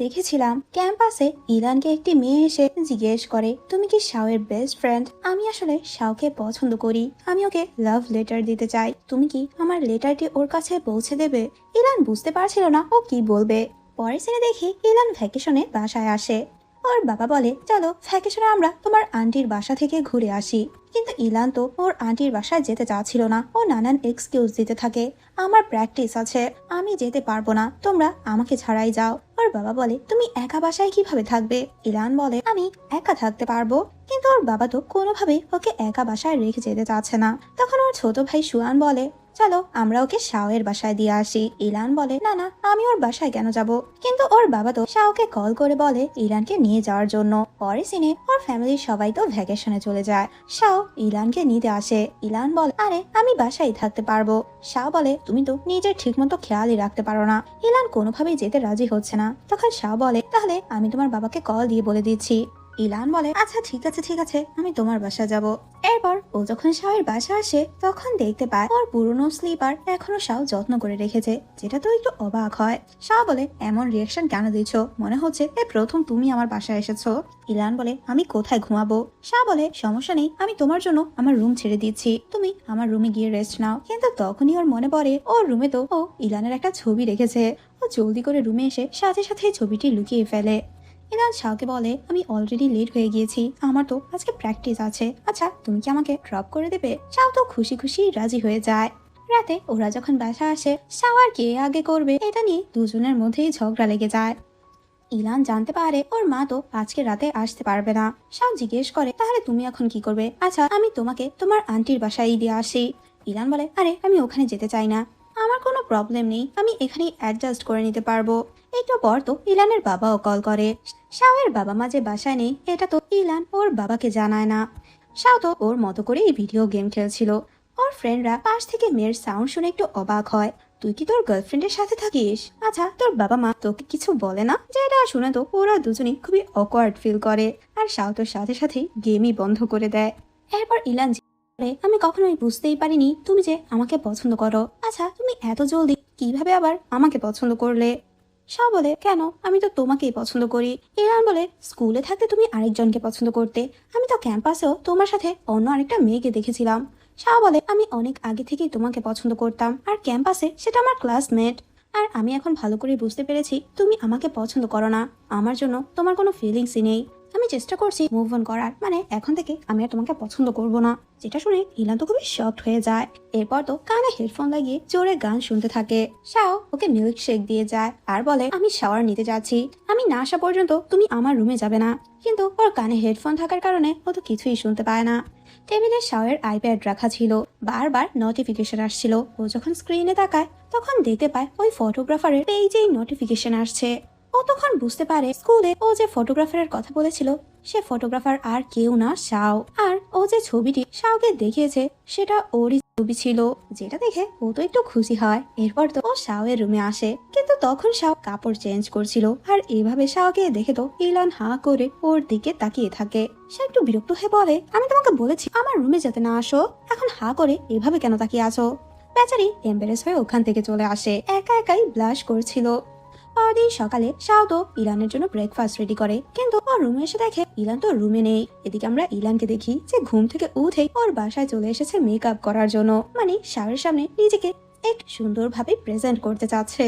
দেখেছিলাম ক্যাম্পাসে ইলানকে একটি মেয়ে এসে জিজ্ঞেস করে তুমি কি শাওয়ের বেস্ট ফ্রেন্ড। আমি আসলে শাওকে পছন্দ করি, আমি ওকে লাভ লেটার দিতে চাই, তুমি কি আমার লেটারটি ওর কাছে পৌঁছে দেবে। ইলান বুঝতে পারছিল না ও কি বলবে। পরের সিনে দেখি ইলান ভ্যাকেশনে বাসায় আসে। ওর বাবা বলে চলো ভ্যাকেশনে আমরা তোমার আন্টির বাসা থেকে ঘুরে আসি। কিন্তু ইলান তো ওর আন্টির বাসায় যেতে চাচ্ছিল না, ও নানান এক্সকিউজ দিতে থাকে। আমার প্র্যাকটিস আছে, আমি যেতে পারবো না, তোমরা আমাকে ছাড়াই যাও। ওর বাবা বলে তুমি একা বাসায় কিভাবে থাকবে। ইলান বলে আমি একা থাকতে পারবো, কিন্তু ওর বাবা তো কোনোভাবেই ওকে একা বাসায় রেখে যেতে চাচ্ছে না। তখন ওর ছোট ভাই সুয়ান বলে চলো আমরা ওকে শাওয়ের বাসায় দিয়ে আসি। ইলান বলে না না, আমি ওর বাসায় কেন যাব। কিন্তু ওর বাবা তো শাওকে কল করে বলে ইলানকে নিয়ে যাওয়ার জন্য। পরে সিনে ওর ফ্যামিলির সবাই তো ভ্যাকেশনে চলে যায়। শাও ইলানকে নিতে আসে। ইলান বলে আরে আমি বাসায় থাকতে পারবো। শাও বলে তুমি তো নিজের ঠিকমতো খেয়ালই রাখতে পারো না। ইলান কোনোভাবেই যেতে রাজি হচ্ছে না। তখন শাও বলে তাহলে আমি তোমার বাবাকে কল দিয়ে বলে দিচ্ছি। ইলান বলে আচ্ছা ঠিক আছে ঠিক আছে, আমি তোমার বাসা যাব। এরপর ও যখন শাওয়ের বাসা আসে তখন দেখতে পায় ওর পুরনো স্লিপার এখনো শাও যত্ন করে রেখেছে, যেটা তো একটু অবাক হয়। শাও বলে এমন রিয়াকশন কেন দিচ্ছ, মনে হচ্ছে এই প্রথম তুমি আমার বাসায় এসেছো। ইলান বলে আমি কোথায় ঘুমাবো। শাও বলে সমস্যা নেই, আমি তোমার জন্য আমার রুম ছেড়ে দিচ্ছি, তুমি আমার রুমে গিয়ে রেস্ট নাও। কিন্তু তখনই ওর মনে পড়ে ওর রুমে তো ও ইলানের একটা ছবি রেখেছে। ও জলদি করে রুমে এসে সাথে সাথে ছবিটি লুকিয়ে ফেলে। ইলান শাওকে বলে আমি অলরেডি লেট হয়ে গিয়েছি, আমার তো আজকে প্র্যাকটিস আছে, আচ্ছা তুমি কি আমাকে ড্রপ করে দেবে। শাও তো খুশি খুশি রাজি হয়ে যায়। রাতে ওরা যখন বাসা আসে শাও আর কে আগে করবে এটা নিয়ে দুজনের মধ্যেই ঝগড়া লেগে যায়। ইলান জানতে পারে ওর মা তো আজকে রাতে আসতে পারবে না। শাও জিজ্ঞেস করে তাহলে তুমি এখন কি করবে। আচ্ছা আমি তোমাকে তোমার আন্টির বাসায় দিয়ে আসি। ইলান বলে আরে আমি ওখানে যেতে চাই না, আমার কোনো প্রবলেম নেই, আমি এখানেই অ্যাডজাস্ট করে নিতে পারবো। একটু পর তো ইলানের বাবাও কল করে। শাওয়ের বাবা মা যে বাসায় নেই এটা তো ইলান ওর বাবাকে জানায় না। শাও তো ওর মতো করেই ভিডিও গেম খেলছিল। ওর ফ্রেন্ডরা পাশ থেকে মেয়ের সাউন্ড শুনে একটু অবাক হয়। তুই কি তোর গার্লফ্রেন্ডের সাথে থাকিস, আচ্ছা তোর বাবা মা তোকে কিছু বলে না। যেটা শুনে তো ওরা দুজনেই খুবই অকওয়ার্ড ফিল করে আর শাও তোর সাথে সাথেই গেমই বন্ধ করে দেয়। এরপর ইলান আমি কখনোই বুঝতেই পারিনি তুমি যে আমাকে পছন্দ করো, আচ্ছা তুমি এত জলদি কিভাবে আবার আমাকে পছন্দ করলে। শাও বলে কেন, আমি তো তোমাকেই পছন্দ করি। ইরান বলে স্কুলে থাকতে তুমি আরেকজনকে পছন্দ করতে, আমি তো ক্যাম্পাসেও তোমার সাথে অন্য আরেকটা মেয়েকে দেখেছিলাম। শাও বলে আমি অনেক আগে থেকেই তোমাকে পছন্দ করতাম, আর ক্যাম্পাসে সেটা আমার ক্লাসমেট। আর আমি এখন ভালো করে বুঝতে পেরেছি তুমি আমাকে পছন্দ করো না, আমার জন্য তোমার কোনো ফিলিংসই নেই। আমি চেষ্টা করছি মুভ অন করার, মানে এখন থেকে আমি আর তোমাকে পছন্দ করব না। যেটা শুনে ইলান তো খুবই শকড হয়ে যায়। এরপর তো কানে হেডফোন লাগিয়ে জোরে গান শুনতে থাকে। শাও ওকে মিল্ক শেক দিয়ে যায় আর বলে আমি শাওয়ার নিতে যাচ্ছি, আমি না আসা পর্যন্ত তুমি আমার রুমে যাবে না। কিন্তু ওর কানে হেডফোন থাকার কারণে ও তো কিছুই শুনতে পায় না। টেবিলে শাওয়ের আইপ্যাড রাখা ছিল, বারবার নোটিফিকেশন আসছিল। ও যখন স্ক্রিনে তাকায় তখন দেখতে পায় ওই ফটোগ্রাফারের পেজেই নোটিফিকেশন আসছে। ও তখন বুঝতে পারে স্কুলে ও যে ফটোগ্রাফারের কথা বলেছিল সে ফটোগ্রাফার আর কেউ না শাও, আর ও যে ছবিটি শাওকে দেখিয়েছে সেটা ওরই ছবি ছিল। যেটা দেখে ও তো একটু খুশি হয়। এরপর তো ও শাওয়ের রুমে আসে, কিন্তু তখন শাও কাপড় চেঞ্জ করছিল আর এইভাবে শাওকে দেখে তো ইলান হা করে ওর দিকে তাকিয়ে থাকে। সে একটু বিরক্ত হয়ে বলে আমি তোমাকে বলেছি আমার রুমে যেতে না আসো, এখন হা করে এভাবে কেন তাকিয়ে আছো। বেচারি এম্বারেস হয়ে ওখান থেকে চলে আসে, একা একাই ব্লাশ করছিল। পরদিন সকালে শাও তো ইলানের জন্য ব্রেকফাস্ট রেডি করে, কিন্তু ওর রুমে এসে দেখে ইলান তো রুমে নেই। এদিকে আমরা ইলানকে দেখি যে ঘুম থেকে উঠে ওর বাসায় চলে এসেছে মেকআপ করার জন্য, মানে শাওয়ের সামনে নিজেকে একটু সুন্দরভাবে প্রেজেন্ট করতে চাচ্ছে।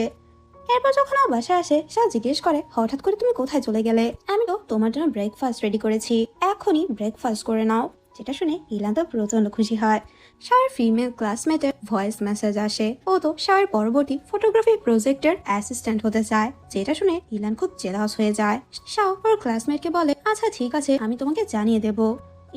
এরপর যখন ও বাসায় আসে শাও জিজ্ঞেস করে হঠাৎ করে তুমি কোথায় চলে গেলে। আমি তো তোমার জন্য ব্রেকফাস্ট রেডি করেছি, এখনই ব্রেকফাস্ট করে নাও। যেটা শুনে ইলান তো প্রচন্ড খুশি হয়। শাওয়ের ফিমেল ক্লাসমেটের ভয়েস মেসেজ আসে, ও তো শাওয়ের পরবর্তী ফটোগ্রাফি প্রজেক্টের অ্যাসিস্ট্যান্ট হতে চায়। যেটা শুনে ইলান খুব জেলাস হয়ে যায়। শাও ওর ক্লাসমেটকে বলে আচ্ছা ঠিক আছে আমি তোমাকে জানিয়ে দেব।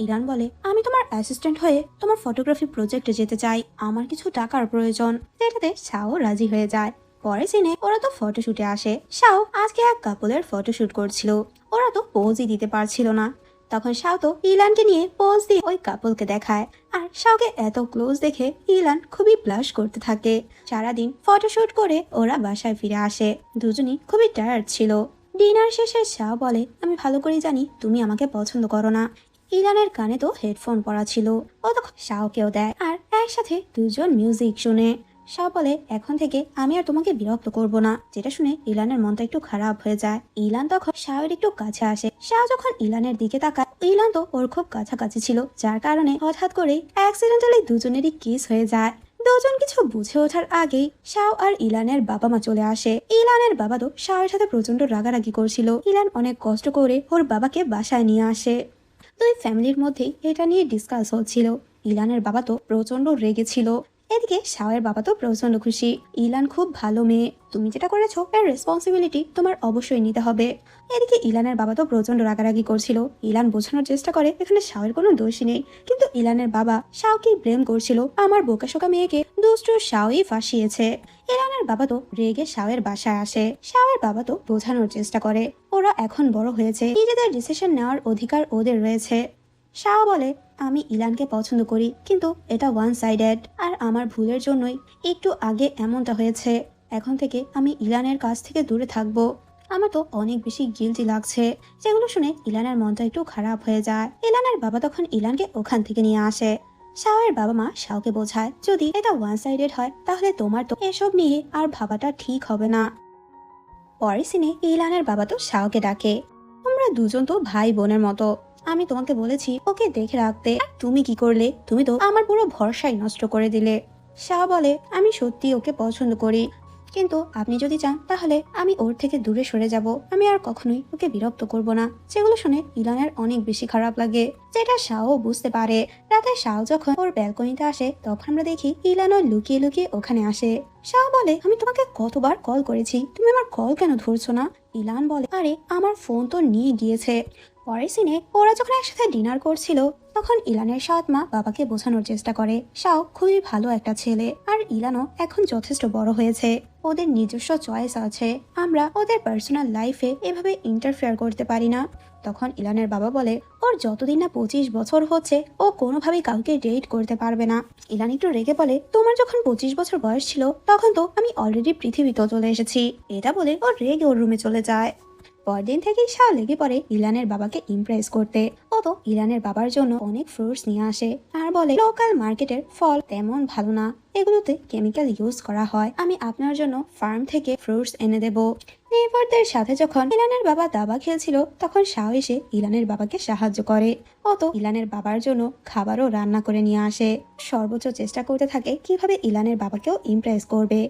ইরান বলে আমি তোমার অ্যাসিস্ট্যান্ট হয়ে তোমার ফটোগ্রাফি প্রজেক্টে যেতে চাই, আমার কিছু টাকার প্রয়োজন। যেটাতে শাও রাজি হয়ে যায়। পরে সিনে ওরা তো ফটোশুটে আসে। শাও আজকে এক কাপলের ফটোশুট করছিল, ওরা তো পোজই দিতে পারছিল না। তখন শাও তো ইলানকে নিয়ে পোজ দিয়ে ওই কাপলকে দেখায়, আর শাওকে এত ক্লোজ দেখে ইলান খুবই ব্লাশ করতে থাকে। সারাদিন ফটোশুট করে ওরা বাসায় ফিরে আসে, দুজনই খুবই টায়ার্ড ছিল। ডিনার শেষে শাও বলে আমি ভালো করে জানি তুমি আমাকে পছন্দ করো না। ইলানের কানে তো হেডফোন পরা ছিল, ও তখন শাওকেও দেয় আর একসাথে দুজন মিউজিক শুনে। শাও বলে এখন থেকে আমি আর তোমাকে বিরক্ত করব না, যেটা শুনে ইলানের মনটা একটু খারাপ হয়ে যায়। ইলান তখন শাওয়ের একটু কাছে আসে। শাও যখন ইলানের দিকে তাকায়, ইলান তো ওর খুব কাছাকাছি ছিল, যার কারণে হঠাৎ করে অ্যাক্সিডেন্টালি দুজনেরই কিস হয়ে যায়। দুজন কিছু বুঝে ওঠার আগেই শাও আর ইলানের বাবা মা চলে আসে। ইলানের বাবা তো শাওয়ের সাথে প্রচন্ড রাগারাগি করছিল। ইলান অনেক কষ্ট করে ওর বাবাকে বাসায় নিয়ে আসে। দুই ফ্যামিলির মধ্যেই এটা নিয়ে ডিসকাস হচ্ছিল। ইলানের বাবা তো প্রচন্ড রেগেছিল, এদিকে শাওয়ের বাবা তো প্রচন্ড খুশি। ইলান খুব ভালো মেয়ে, তুমি যেটা করেছো এর রেসপন্সিবিলিটি তোমার অবশ্যই নিতে হবে। এদিকে ইলানের বাবা তো প্রচন্ড রাগারাগি করছিল। ইলান বোঝানোর চেষ্টা করে এখানে শাওয়ের কোনো দোষই নেই, কিন্তু ইলানের বাবা শাওকে ব্লেম করছিল, আমার বোকাশোকা মেয়েকে দুষ্টু শাওই ফাঁসিয়েছে। ইলানের বাবা তো রেগে শাওয়ের বাসায় আসে। শাওয়ের বাবা তো বোঝানোর চেষ্টা করে ওরা এখন বড় হয়েছে, নিজেদের ডিসিশন নেওয়ার অধিকার ওদের রয়েছে। শাও বলে আমি ইলানকে পছন্দ করি, কিন্তু এটা ওয়ান সাইডেড, আর আমার ভুলের জন্যই একটু আগে এমনটা হয়েছে। এখন থেকে আমি ইলানের কাছ থেকে দূরে থাকবো। আমার তো অনেক বেশি গিল্টি লাগছে। যেগুলো শুনে ইলানের মনটা একটু খারাপ হয়ে যায়। ইলানের বাবা তখন ইলানকে ওখান থেকে নিয়ে আসে। শাওয়ের বাবা মা শাওকে বোঝায় যদি এটা ওয়ান সাইডেড হয় তাহলে তোমার তো এসব নিয়ে আর ভাবাটা ঠিক হবে না। পরের সিনে ইলানের বাবা তো শাওকে ডাকে, তোমরা দুজন তো ভাই বোনের মতো, আমি তোমাকে বলেছি ওকে দেখে রাখতে, আর তুমি কি করলে? তুমি তো আমার পুরো ভরসাই নষ্ট করে দিলে। শাহ বলে আমি সত্যি ওকে পছন্দ করি, কিন্তু আপনি যদি চান তাহলে আমি ওর থেকে দূরে সরে যাব, আমি আর কখনোই ওকে বিরক্ত করব না। যেগুলো শুনে ইলানের অনেক বেশি খারাপ লাগে, যেটা শাহও বুঝতে পারে। রাতে শাহ যখন ওর ব্যালকনিতে আসে তখন আমরা দেখি ইলানও লুকিয়ে লুকিয়ে ওখানে আসে। শাহ বলে আমি তোমাকে কতবার কল করেছি, তুমি আমার কল কেন ধরছো না? ইলান বলে আরে আমার ফোন তো নিয়ে গিয়েছে। পরের সিনে ওরা যখন একসাথে ডিনার করছিল তখন ইলানের সৎ মা বাবাকে বোঝানোর চেষ্টা করে শাও খুবই ভালো একটা ছেলে, আর ইলানও এখন যথেষ্ট বড় হয়েছে, ওদের নিজস্ব চয়েস আছে, আমরা ওদের পার্সোনাল লাইফে এভাবে ইন্টারফেয়ার করতে পারি না। তখন ইলানের বাবা বলে ওর যতদিন না 25 বছর হচ্ছে ও কোনোভাবেই কাউকে ডেট করতে পারবে না। ইলান একটু রেগে বলে তোমার যখন 25 বছর বয়স ছিল তখন তো আমি অলরেডি পৃথিবীতে চলে এসেছি। এটা বলে ওর রেগে ওর রুমে চলে যায়। পরদিন থেকেই শাহ লেগে পড়ে ইলানের বাবাকে ইমপ্রেস করতে। ও তো ইলানের বাবার জন্য অনেক ফ্রুটস নিয়ে আসে আর বলে লোকাল মার্কেটের ফল তেমন ভালো না, এগুলোতে কেমিক্যাল ইউজ করা হয়, আমি আপনার জন্য ফার্ম থেকে ফ্রুটস এনে দেব। নেইবারদের সাথে যখন ইলানের বাবা দাবা খেলছিল তখন শাহ এসে ইলানের বাবাকে সাহায্য করে। ও তো ইলানের বাবার জন্য খাবারও রান্না করে নিয়ে আসে, সর্বোচ্চ চেষ্টা করতে থাকে কিভাবে ইলানের বাবাকেও ইমপ্রেস করবে।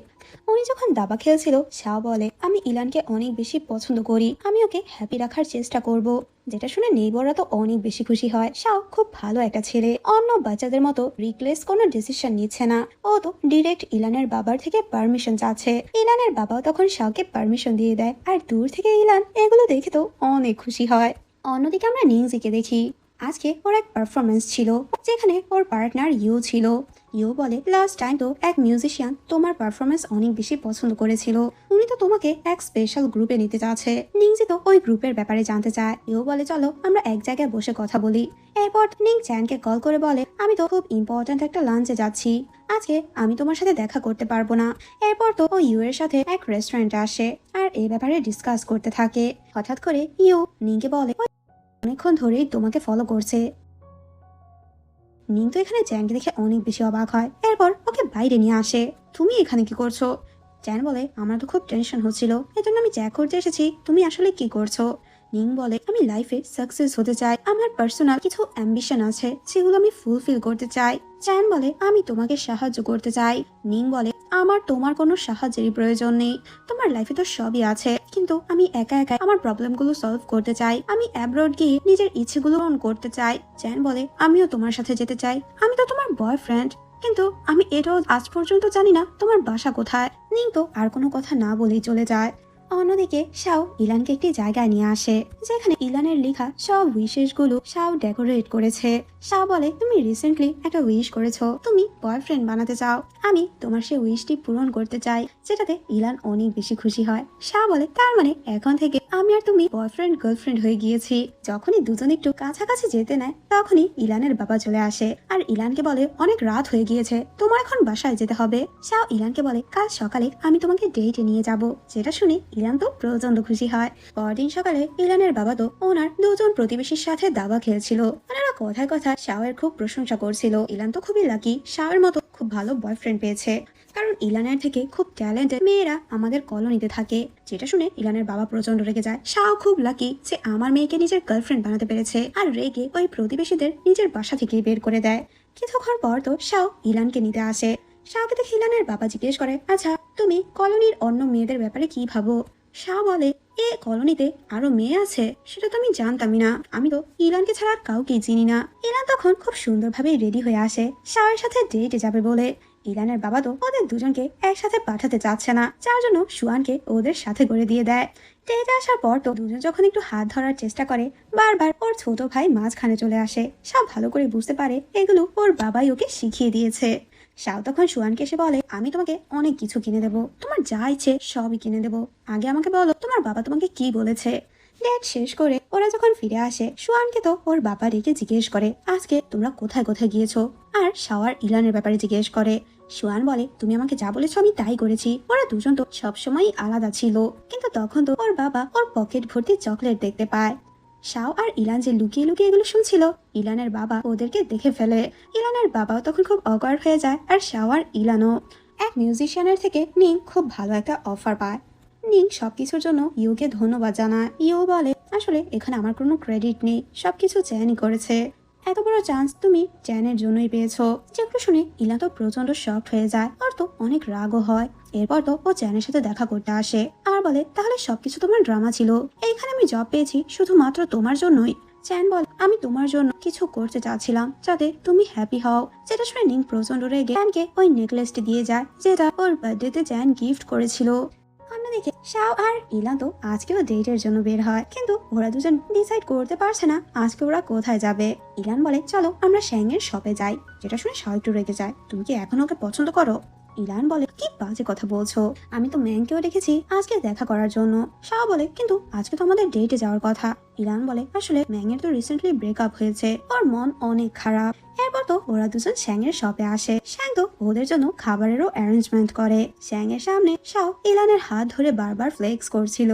উনি যখন দাবা খেলছিল শাহ বলে আমি ইলানকে অনেক বেশি পছন্দ করি, আমি ওকে হ্যাপি রাখার চেষ্টা করব। যেটা শুনে নেইবররা তো অনেক বেশি খুশি হয়, শাহ খুব ভালো একটা ছেলে, অন্য বাচ্চাদের মতো রিকলেস কোনো ডিসিশন নিচ্ছে না, ও তো ডিরেক্ট ইলানের বাবার থেকে পারমিশন চাচ্ছে। ইলানের বাবাও তখন শাহকে পারমিশন দিয়ে দেয়, আর দূর থেকে ইলান এগুলো দেখে তো অনেক খুশি হয়। অন্যদিকে আমরা নিংজিকে দেখি আজকে ওর এক পারফরমেন্স ছিল যেখানে ওর পার্টনার ইউ ছিল। ইউ বলে লাস্ট টাইম তো এক মিউজিশিয়ান তোমার পারফরমেন্স অনেক বেশি পছন্দ করেছিল, উনি তো তোমাকে এক স্পেশাল গ্রুপে নিতে চাচ্ছে। নিংজি তো ওই গ্রুপের ব্যাপারে জানতে চায়। ইউ বলে চলো আমরা এক জায়গায় বসে কথা বলি। এরপর নিং চ্যানকে কল করে বলে আমি তো খুব ইম্পর্ট্যান্ট একটা লাঞ্চে যাচ্ছি, আজকে আমি তোমার সাথে দেখা করতে পারবো না। এরপর তো ও ইউ এর সাথে এক রেস্টুরেন্টে আসে আর এই ব্যাপারে ডিসকাস করতে থাকে। হঠাৎ করে ইউ নিংকে বলে অনেকক্ষণ ধরেই তোমাকে ফলো করছে। নিং তো এখানে চ্যানকে দেখে অনেক বেশি অবাক হয়, এরপর ওকে বাইরে নিয়ে আসে। তুমি এখানে কি করছো? চ্যান বলে আমার তো খুব টেনশন হচ্ছিল, এজন্য আমি চেক করতে এসেছি তুমি আসলে কি করছো। নিং বলে আমি লাইফে সাকসেস হতে চাই, আমার পার্সোনাল কিছু অ্যাম্বিশন আছে যেগুলো আমি ফুলফিল করতে চাই। চ্যান বলে আমি তোমাকে সাহায্য করতে চাই। নিং বলে আমার তোমার কোনো সাহায্যেরই প্রয়োজন নেই, তোমার লাইফে তো সবই আছে, কিন্তু আমি একা একা আমার প্রবলেমগুলো সলভ করতে চাই, আমি অ্যাব্রড গিয়ে নিজের ইচ্ছেগুলো পূরণ করতে চাই। চ্যান বলে আমিও তোমার সাথে যেতে চাই, আমি তো তোমার বয়ফ্রেন্ড, কিন্তু আমি এটাও আজ পর্যন্ত জানি না তোমার বাসা কোথায়। নিং তো আর কোনো কথা না বলেই চলে যায়। অন্যদিকে শাও ইলানকে একটি জায়গায় নিয়ে আসে যেখানে ইলানের লেখা সব উইশেস গুলো শাও ডেকোরেট করেছে। শাও বলে তুমি রিসেন্টলি একটা উইশ করেছো, তুমি বয়ফ্রেন্ড বানাতে চাও, আমি তোমার সেই উইশটি পূরণ করতে চাই, যেটাতে ইলান অনেক বেশি খুশি হয়। শাও বলে তার মানে এখন থেকে আমি আর তুমি বয়ফ্রেন্ড গার্লফ্রেন্ড হয়ে গিয়েছি। যখনই দুজন একটু কাছাকাছি যেতে নেয় তখনই ইলানের বাবা চলে আসে আর ইলানকে বলে অনেক রাত হয়ে গিয়েছে, তোমার এখন বাসায় যেতে হবে। শাও ইলানকে বলে কাল সকালে আমি তোমাকে ডেটে নিয়ে যাব। যেটা শুনে ইলান তো প্রচন্ড খুশি হয়। পরদিন সকালে ইলানের বাবা তো ওনার দুজন প্রতিবেশীর সাথে দাবা খেলছিল। ওনারা কথায় কথায় শাওয়ের খুব প্রশংসা করছিল। ইলান তো খুবই লাকি, শাওয়ের মতো খুব ভালো বয়ফ্রেন্ড পেয়েছে। কারণ ইলানের থেকে খুব ট্যালেন্টেড মেয়েরা আমাদের কলোনিতে থাকে। যেটা শুনে ইলানের বাবা প্রচন্ড রেগে যায়। শাও খুব লাকি যে আমার মেয়েকে নিজের গার্লফ্রেন্ড বানাতে পেরেছে, আর রেগে ওই প্রতিবেশীদের নিজের বাসা থেকে বের করে দেয়। কিছুক্ষণ পর তো শাও ইলানকে নিতে আসে। শাওকে দেখে ইলানের বাবা জিজ্ঞেস করে, আচ্ছা তুমি কলোনির অন্য মেয়েদের ব্যাপারে কি ভাবো? শাও বলে, এ কলোনিতে আরো মেয়ে আছে সেটা তো আমি জানতামই না, আমি তো ইলানকে ছাড়া আর কাউকেই চিনি না। ইলান তখন খুব সুন্দরভাবে রেডি হয়ে আসে শাওয়ের সাথে ডেটে যাবে বলে। ইলানের বাবা তো ওদের দুজনকে একসাথে পাঠাতে চাচ্ছে না, যার জন্য সুয়ানকে ওদের সাথে করে দিয়ে দেয়। ডেটে আসার পর তো দুজন যখন একটু হাত ধরার চেষ্টা করে, বারবার ওর ছোট ভাই মাঝখানে চলে আসে। সব ভালো করে বুঝতে পারে এগুলো ওর বাবাই ওকে শিখিয়ে দিয়েছে। শাও তখন সুয়ানকে এসে বলে, আমি তোমাকে অনেক কিছু কিনে দেবো, তোমার যা ইচ্ছে সবই কিনে দেবো, আগে আমাকে বলো তোমার বাবা তোমাকে কি বলেছে। ডেট শেষ করে ওরা যখন ফিরে আসে, সুয়ানকে তো ওর বাবা রেখে জিজ্ঞেস করে, আজকে তোমরা কোথায় কোথায় গিয়েছো? আর শাওয়ার ইলানের ব্যাপারে জিজ্ঞেস করে। সুয়ান বলে, তুমি আমাকে যা বলেছো আমি তাই করেছি। ওরা দুজন তো সবসময়ই আলাদা ছিল, কিন্তু তখন তো ওর বাবা ওর পকেট ভর্তি চকলেট দেখতে পায়। শাও আর ইলান যে লুকিয়ে লুকিয়ে এগুলো শুনছিল, ইলানের বাবা ওদেরকে দেখে ফেলে। ইলানের বাবাও তখন খুব অকওয়ার্ড হয়ে যায়, আর শাও আর ইলানও। এক মিউজিশিয়ানের থেকে নিং খুব ভালো একটা অফার পায়। নিং সবকিছুর জন্য ইউকে ধন্যবাদ জানায়। ইউ বলে, আসলে এখানে আমার কোনো ক্রেডিট নেই, সবকিছু চ্যানই করেছে। এত বড় চান্স তুমি চ্যানের জন্যই পেয়েছো। যেগুলো শুনে ইলা তো প্রচন্ড শকড হয়ে যায়, আর তো অনেক রাগও হয়। এরপর তো ও চ্যানের সাথে দেখা করতে আসে আর বলে, তাহলে সবকিছু তোমার ড্রামা ছিল, এইখানে আমি জব পেয়েছি শুধুমাত্র তোমার জন্যই। চ্যান বলে, আমি তোমার জন্য কিছু করতে চাচ্ছিলাম যাতে তুমি হ্যাপি হও। যেটা শুনে নিং প্রচন্ড রেগে চ্যানকে ওই নেকলেসটি দিয়ে যায়, যেটা ওর বার্থডেতে চ্যান গিফট করেছিল। অন্যদিকে শাও আর ইলান তো আজকেও ডেটের জন্য বের হয়, কিন্তু ওরা দুজন ডিসাইড করতে পারছে না আজকে ওরা কোথায় যাবে। ইলান বলে, চলো আমরা শ্যাংয়ের শপে যাই। যেটা শুনে শাও একটু রেগে যায়, তুমি কি এখন ওকে পছন্দ করো? ইলান বলে, কি বাজে কথা বলছো, আমি তো ম্যাংকেও রেখেছি আজকে দেখা করার জন্য। শাও বলে, কিন্তু আজকে তো আমাদের ডেটে যাওয়ার কথা। ইলান বলে, আসলে ম্যাংয়ের তো রিসেন্টলি ব্রেকআপ হয়েছে, ওর মন অনেক খারাপ। এরপর তো ওরা দুজন শ্যাংয়ের শপে আসে। শ্যাং তো ওদের জন্য খাবারেরও অ্যারেঞ্জমেন্ট করে। শ্যাংয়ের সামনে শাও ইলানের হাত ধরে বারবার ফ্লেক্স করছিল।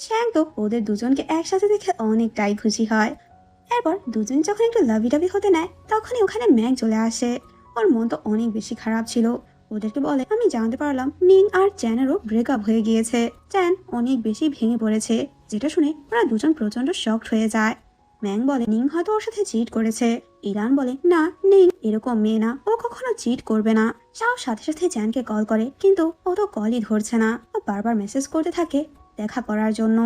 শ্যাং তো ওদের দুজনকে একসাথে দেখে অনেকটাই খুশি হয়। এরপর দুজন যখন একটু লাভি টাভি হতে নেয়, তখনই ওখানে ম্যাং চলে আসে। ওর মন তো অনেক বেশি খারাপ ছিল। ওদেরকে বলে, আমি জানতে পারলাম নিং আর চ্যানেরও ব্রেকআপ হয়ে গিয়েছে, চ্যান অনেক বেশি ভেঙে পড়েছে। যেটা শুনে ওরা দুজন প্রচন্ড শকড হয়ে যায়। ম্যাং বলে, নিং হয়তো ওর সাথে চিট করেছে। ইরান বলে, না, নিং এরকম মেয়ে না, ও কখনো চিট করবে না। শাও সাথে সাথে চ্যানকে কল করে, কিন্তু ও তো কলই ধরছে না। ও বারবার মেসেজ করতে থাকে দেখা করার জন্য।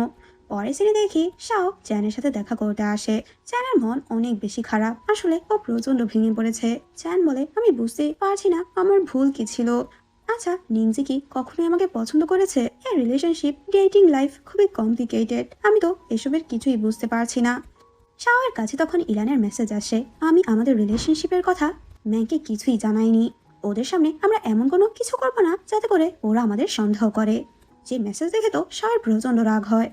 পরে সিনে দেখি শাও চ্যানের সাথে দেখা করতে আসে। চ্যানের মন অনেক বেশি খারাপ, আসলে ও প্রচন্ড ভেঙে পড়েছে। চ্যান বলে, আমি বুঝতেই পারছি না আমার ভুল কি ছিল। আচ্ছা, নিংজি কি কখনোই আমাকে পছন্দ করেছে? এই রিলেশনশিপ, ডেটিং লাইফ খুবই কমপ্লিকেটেড, আমি তো এসবের কিছুই বুঝতে পারছি না। শাওয়ের কাছে তখন ইলানের মেসেজ আসে, আমি আমাদের রিলেশনশিপের কথা ম্যাংকে কিছুই জানাইনি। ওদের সামনে আমরা এমন কোনো কিছু করবো না যাতে করে ওরা আমাদের সন্দেহ করে। যে মেসেজ দেখে তো শাওয়ের প্রচন্ড রাগ হয়।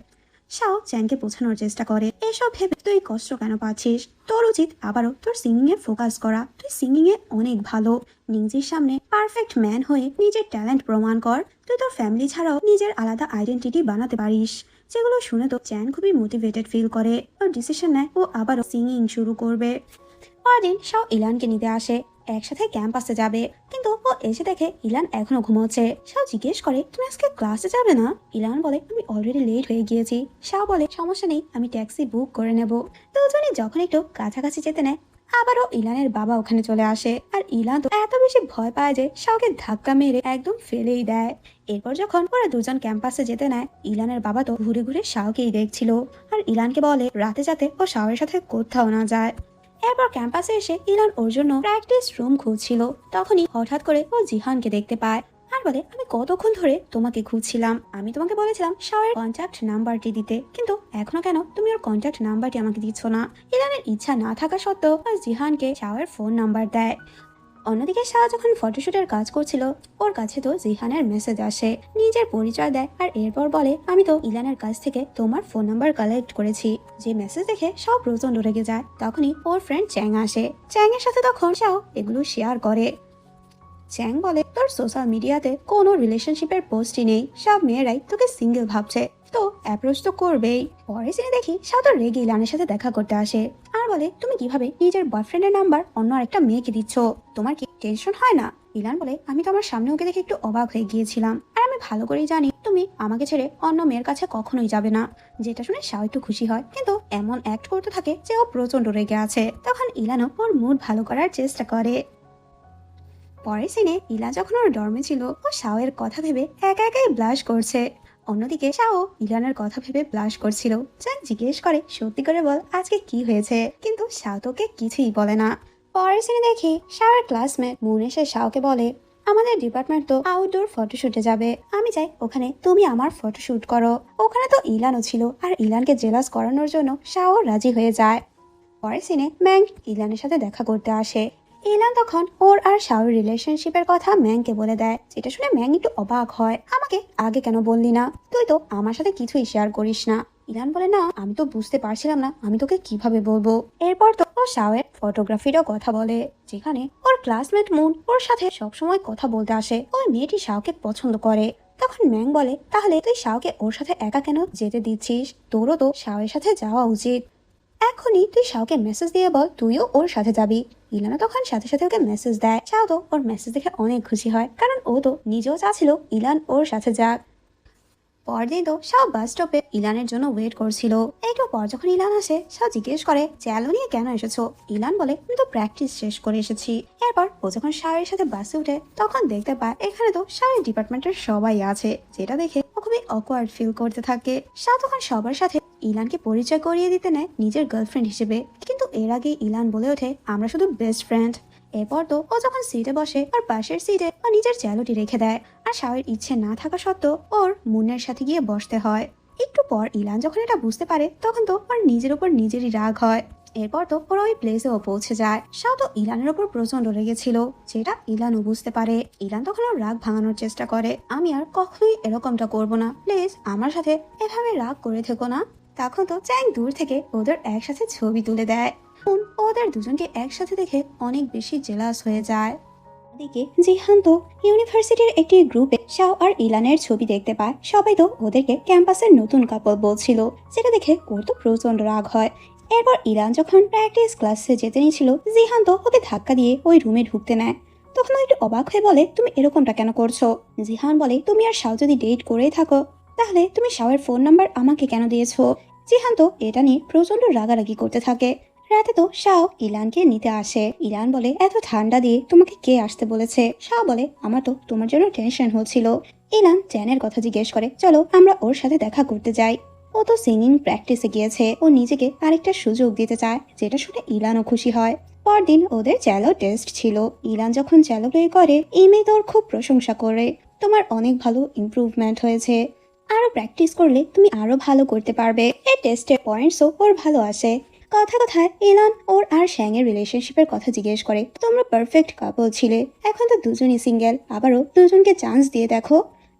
শাও চ্যানকে বোঝানোর চেষ্টা করে, এসব ভেবে তুই কষ্ট কেন পাচ্ছিস? তোর উচিত আবারও তোর সিঙ্গিং এ ফোকাস করা, তুই সিঙ্গিং এ অনেক ভালো। নিংজির সামনে পারফেক্ট ম্যান হয়ে নিজের ট্যালেন্ট প্রমাণ কর। তুই তোর ফ্যামিলি ছাড়াও নিজের আলাদা আইডেন্টিটি বানাতে পারিস। যেগুলো শুনে তো চ্যান খুবই মোটিভেটেড ফিল করে। ওর ডিসিশন নেয় ও আবারও সিঙ্গিং শুরু করবে। পরদিন শাও ইলানকে নিতে আসে, একসাথে ক্যাম্পাসে যাবে, কিন্তু ও এসে দেখে ইলান এখনো ঘুমোচ্ছে। শাও জিজ্ঞেস করে, তুমি আজকে ক্লাসে যাবে না? ইলান বলে, আমি অলরেডি লেট হয়ে গিয়েছি। শাও বলে, সমস্যা নেই, আমি ট্যাক্সি বুক করে নেব। দুজনে যখন একটু কাছাকাছি যেতে নেয়, আবারও ইলানের বাবা ওখানে চলে আসে। আর ইলান তো এত বেশি ভয় পায় যে শাওকে ধাক্কা মেরে একদম ফেলেই দেয়। এরপর যখন ওরা দুজন ক্যাম্পাসে যেতে নেয়, ইলানের বাবা তো ঘুরে ঘুরে শাওকেই দেখছিল, আর ইলানকে বলে রাতে যাতে ও শাওয়ের সাথে কোথাও না যায়। এরপর ক্যাম্পাসে এসে ইলান ওর জন্য প্র্যাকটিস রুম খুঁজছিল, তখনই হঠাৎ করে ও জিহানকে দেখতে পায় আর বলে, আমি কতক্ষণ ধরে তোমাকে খুঁজছিলাম, আমি তোমাকে বলেছিলাম শাওয়ের কন্ট্যাক্ট নাম্বারটি দিতে, কিন্তু এখনো কেন তুমি ওর কন্ট্যাক্ট নাম্বারটি আমাকে দিচ্ছ না? ইলানের ইচ্ছা না থাকা সত্ত্বেও জিহানকে শাওয়ের ফোন নাম্বার দেয়। অন্যদিকে শাহ যখন ফটোশুটের কাজ করছিল, ওর কাছে তো জিহানের মেসেজ আসে, নিজের পরিচয় দেয় আর এরপর বলে, আমি তো ইলানের কাছ থেকে তোমার ফোন নাম্বার কালেক্ট করেছি। যে মেসেজ দেখে শাহ প্রচন্ড রেগে যায়। তখনই ওর ফ্রেন্ড চ্যাং আসে। চ্যাং এর সাথে তখন শাহ এগুলো শেয়ার করে। চ্যাং বলে, তোর সোশ্যাল মিডিয়াতে কোনো রিলেশনশিপের পোস্টই নেই, সব মেয়েরাই তোকে সিঙ্গেল ভাবছে, তো অ্যাপ্রোচ তো করবেই। পরে সিনে দেখি শাও তো রেগে ইলানের সাথে দেখা করতে আসে আর বলে, তুমি কিভাবে নিজের বয়ফ্রেন্ডের নাম্বার অন্য আরেকটা মেয়েকে দিচ্ছ? তোমার কি টেনশন হয় না? ইলান বলে, আমি তো আমার সামনে ওকে দেখে একটু অবাক হয়ে গিয়েছিলাম, আর আমি ভালো করেই জানি তুমি আমাকে ছেড়ে অন্য মেয়ের কাছে কখনোই যাবে না। যেটা শুনে শাও একটু খুশি হয়, কিন্তু এমন অ্যাক্ট করতে থাকে যে ও প্রচন্ড রেগে আছে। তখন ইলানও ওর মুড ভালো করার চেষ্টা করে। পরের সিনে ইলা যখন ওর ডর্মে ছিল, ও শাওয়ের কথা ভেবে একা একাই ব্লাশ করছে। অন্যদিকে শাও ইলানের কথা ভেবে ব্লাশ করছিল। চ্যাং জিজ্ঞেস করে, সত্যি করে বল আজকে কি হয়েছে, কিন্তু শাও তোকে কিছুই বলে না। পরের সিনে দেখি শাওয়ের ক্লাসমেট মুন এসে শাওকে বলে, আমাদের ডিপার্টমেন্ট তো আউটডোর ফটোশুটে যাবে, আমি চাই ওখানে তুমি আমার ফটোশুট করো। ওখানে তো ইলানও ছিল, আর ইলানকে জেলাস করানোর জন্য শাও রাজি হয়ে যায়। পরের সিনে ম্যাং ইলানের সাথে দেখা করতে আসে। ইলান তখন ওর আর শাওর রিলেশনশিপের কথা ম্যাংকে বলে দেয়, যেটা শুনে ম্যাং একটু অবাক হয়। আমাকে আগে কেন বললি না, তুই তো আমার সাথে কিছুই শেয়ার করিস না। ইলান বলে, না আমি তো বুঝতে পারছিলাম না আমি তোকে কিভাবে বলবো। এরপর তো ও শাওয়ের ফটোগ্রাফিরও কথা বলে, যেখানে ওর ক্লাসমেট মুন ওর সাথে সবসময় কথা বলতে আসে। ওই মেয়েটি শাওকে পছন্দ করে। তখন ম্যাং বলে, তাহলে তুই শাওকে ওর সাথে একা কেন যেতে দিচ্ছিস, তোরও তো শাওয়ের সাথে যাওয়া উচিত। এখনই তুই শাওকে মেসেজ দিয়ে বল তুইও ওর সাথে যাবি। ইলানা তখন সাথে সাথে ওকে মেসেজ দেয়। শাও তো ওর মেসেজ দেখে অনেক খুশি হয়, কারণ ও তো নিজেও চাচ্ছিল ইলান ওর সাথে যাক। পরদিন তো শাও বাস স্টপে ইলানের জন্য ওয়েট করছিল। একটু পর যখন ইলান আসে, শাও জিজ্ঞেস করে, চ্যালো নিয়ে কেন এসেছো? ইলান বলে, আমি তো প্র্যাকটিস শেষ করে এসেছি। এরপর ও যখন শাওয়ের সাথে বাসে উঠে, তখন দেখতে পায় এখানে তো শাওয়ের ডিপার্টমেন্টের সবাই আছে, যেটা দেখে ও খুবই অকওয়ার্ড ফিল করতে থাকে। শাও তখন সবার সাথে ইলানকে পরিচয় করিয়ে দিতে নেয় নিজের গার্লফ্রেন্ড হিসেবে, কিন্তু এর আগে ইলান বলে ওঠে, আমরা শুধু বেস্ট ফ্রেন্ড। এরপর তো ও যখন সিটে বসে, আর পাশের সিটে ও নিজের চ্যালোটি রেখে দেয়, আর শাওয়ের ইচ্ছে না থাকা সত্ত্বেও ওর মুনের সাথে গিয়ে বসতে হয়। একটু পর ইলান যখন এটা বুঝতে পারে, তখন তো ওর নিজের উপর নিজেরই রাগ হয়। এরপর তো ওরা ওই প্লেসেও পৌঁছে যায়। শাও তো ইলানের উপর প্রচন্ড রেগেছিল, যেটা ইলানও বুঝতে পারে। ইলান তখন ওর রাগ ভাঙানোর চেষ্টা করে, আমি আর কখনোই এরকমটা করব না, প্লিজ আমার সাথে এভাবে রাগ করে থেকো না। তখন তো চ্যাং দূর থেকে ওদের একসাথে ছবি তুলে দেয়। ওদের দুজনকে একসাথে দেখে অনেক বেশি জেলাস হয়ে যায়। এদিকে জিহান তো ইউনিভার্সিটির একটি গ্রুপে শাও আর ইলানের ছবি দেখতে পায়। সবাই তো ওদেরকে ক্যাম্পাসের নতুন কাপল বলছিল, যেটা দেখে ওর তো প্রচন্ড রাগ হয়। এরপর ইলান যখন প্র্যাকটিস ক্লাসে যেতে নিয়েছিল, জিহান তো ওকে ধাক্কা দিয়ে ওই রুমে ঢুকতে নেয়। তখন ও একটু অবাক হয়ে বলে, তুমি এরকমটা কেন করছো? জিহান বলে, তুমি আর শাও যদি ডেট করেই থাকো, তাহলে তুমি শাওয়ের ফোন নাম্বার আমাকে কেন দিয়েছো? জিহান তো এটা নিয়ে প্রচন্ড রাগারাগি করতে থাকে। রাতে তো শাও ইলানকে নিতে আসে। ইলান বলে, এত ঠান্ডা দিয়ে তোমাকে কে আসতে বলেছে? শাও বলে, আমার তো তোমার জন্য টেনশন হচ্ছিল। ইলান চ্যানের কথা জিজ্ঞেস করে, চলো আমরা ওর সাথে দেখা করতে যাই। ও তো সিঙ্গিং প্র্যাকটিসে গিয়েছে, ও নিজেকে আরেকটা সুযোগ দিতে চায়, যেটা শুনে ইলানও খুশি হয়। পরদিন ওদের চ্যালো টেস্ট ছিল। ইলান যখন চ্যালো প্লে করে, ইমে তোর খুব প্রশংসা করে, তোমার অনেক ভালো ইমপ্রুভমেন্ট হয়েছে, আরো প্র্যাকটিস করলে তুমি আরো ভালো করতে পারবে। এই টেস্টের পয়েন্টসও ওর ভালো আসে। কথায় ইলান ওর আর শ্যাং এর রিলেশনশিপের কথা জিজ্ঞেস করে, তোমরা পারফেক্ট কাপল ছিলে, এখন তো দুজনই সিঙ্গেল, আবারও দুজনকে চান্স দিয়ে দেখো।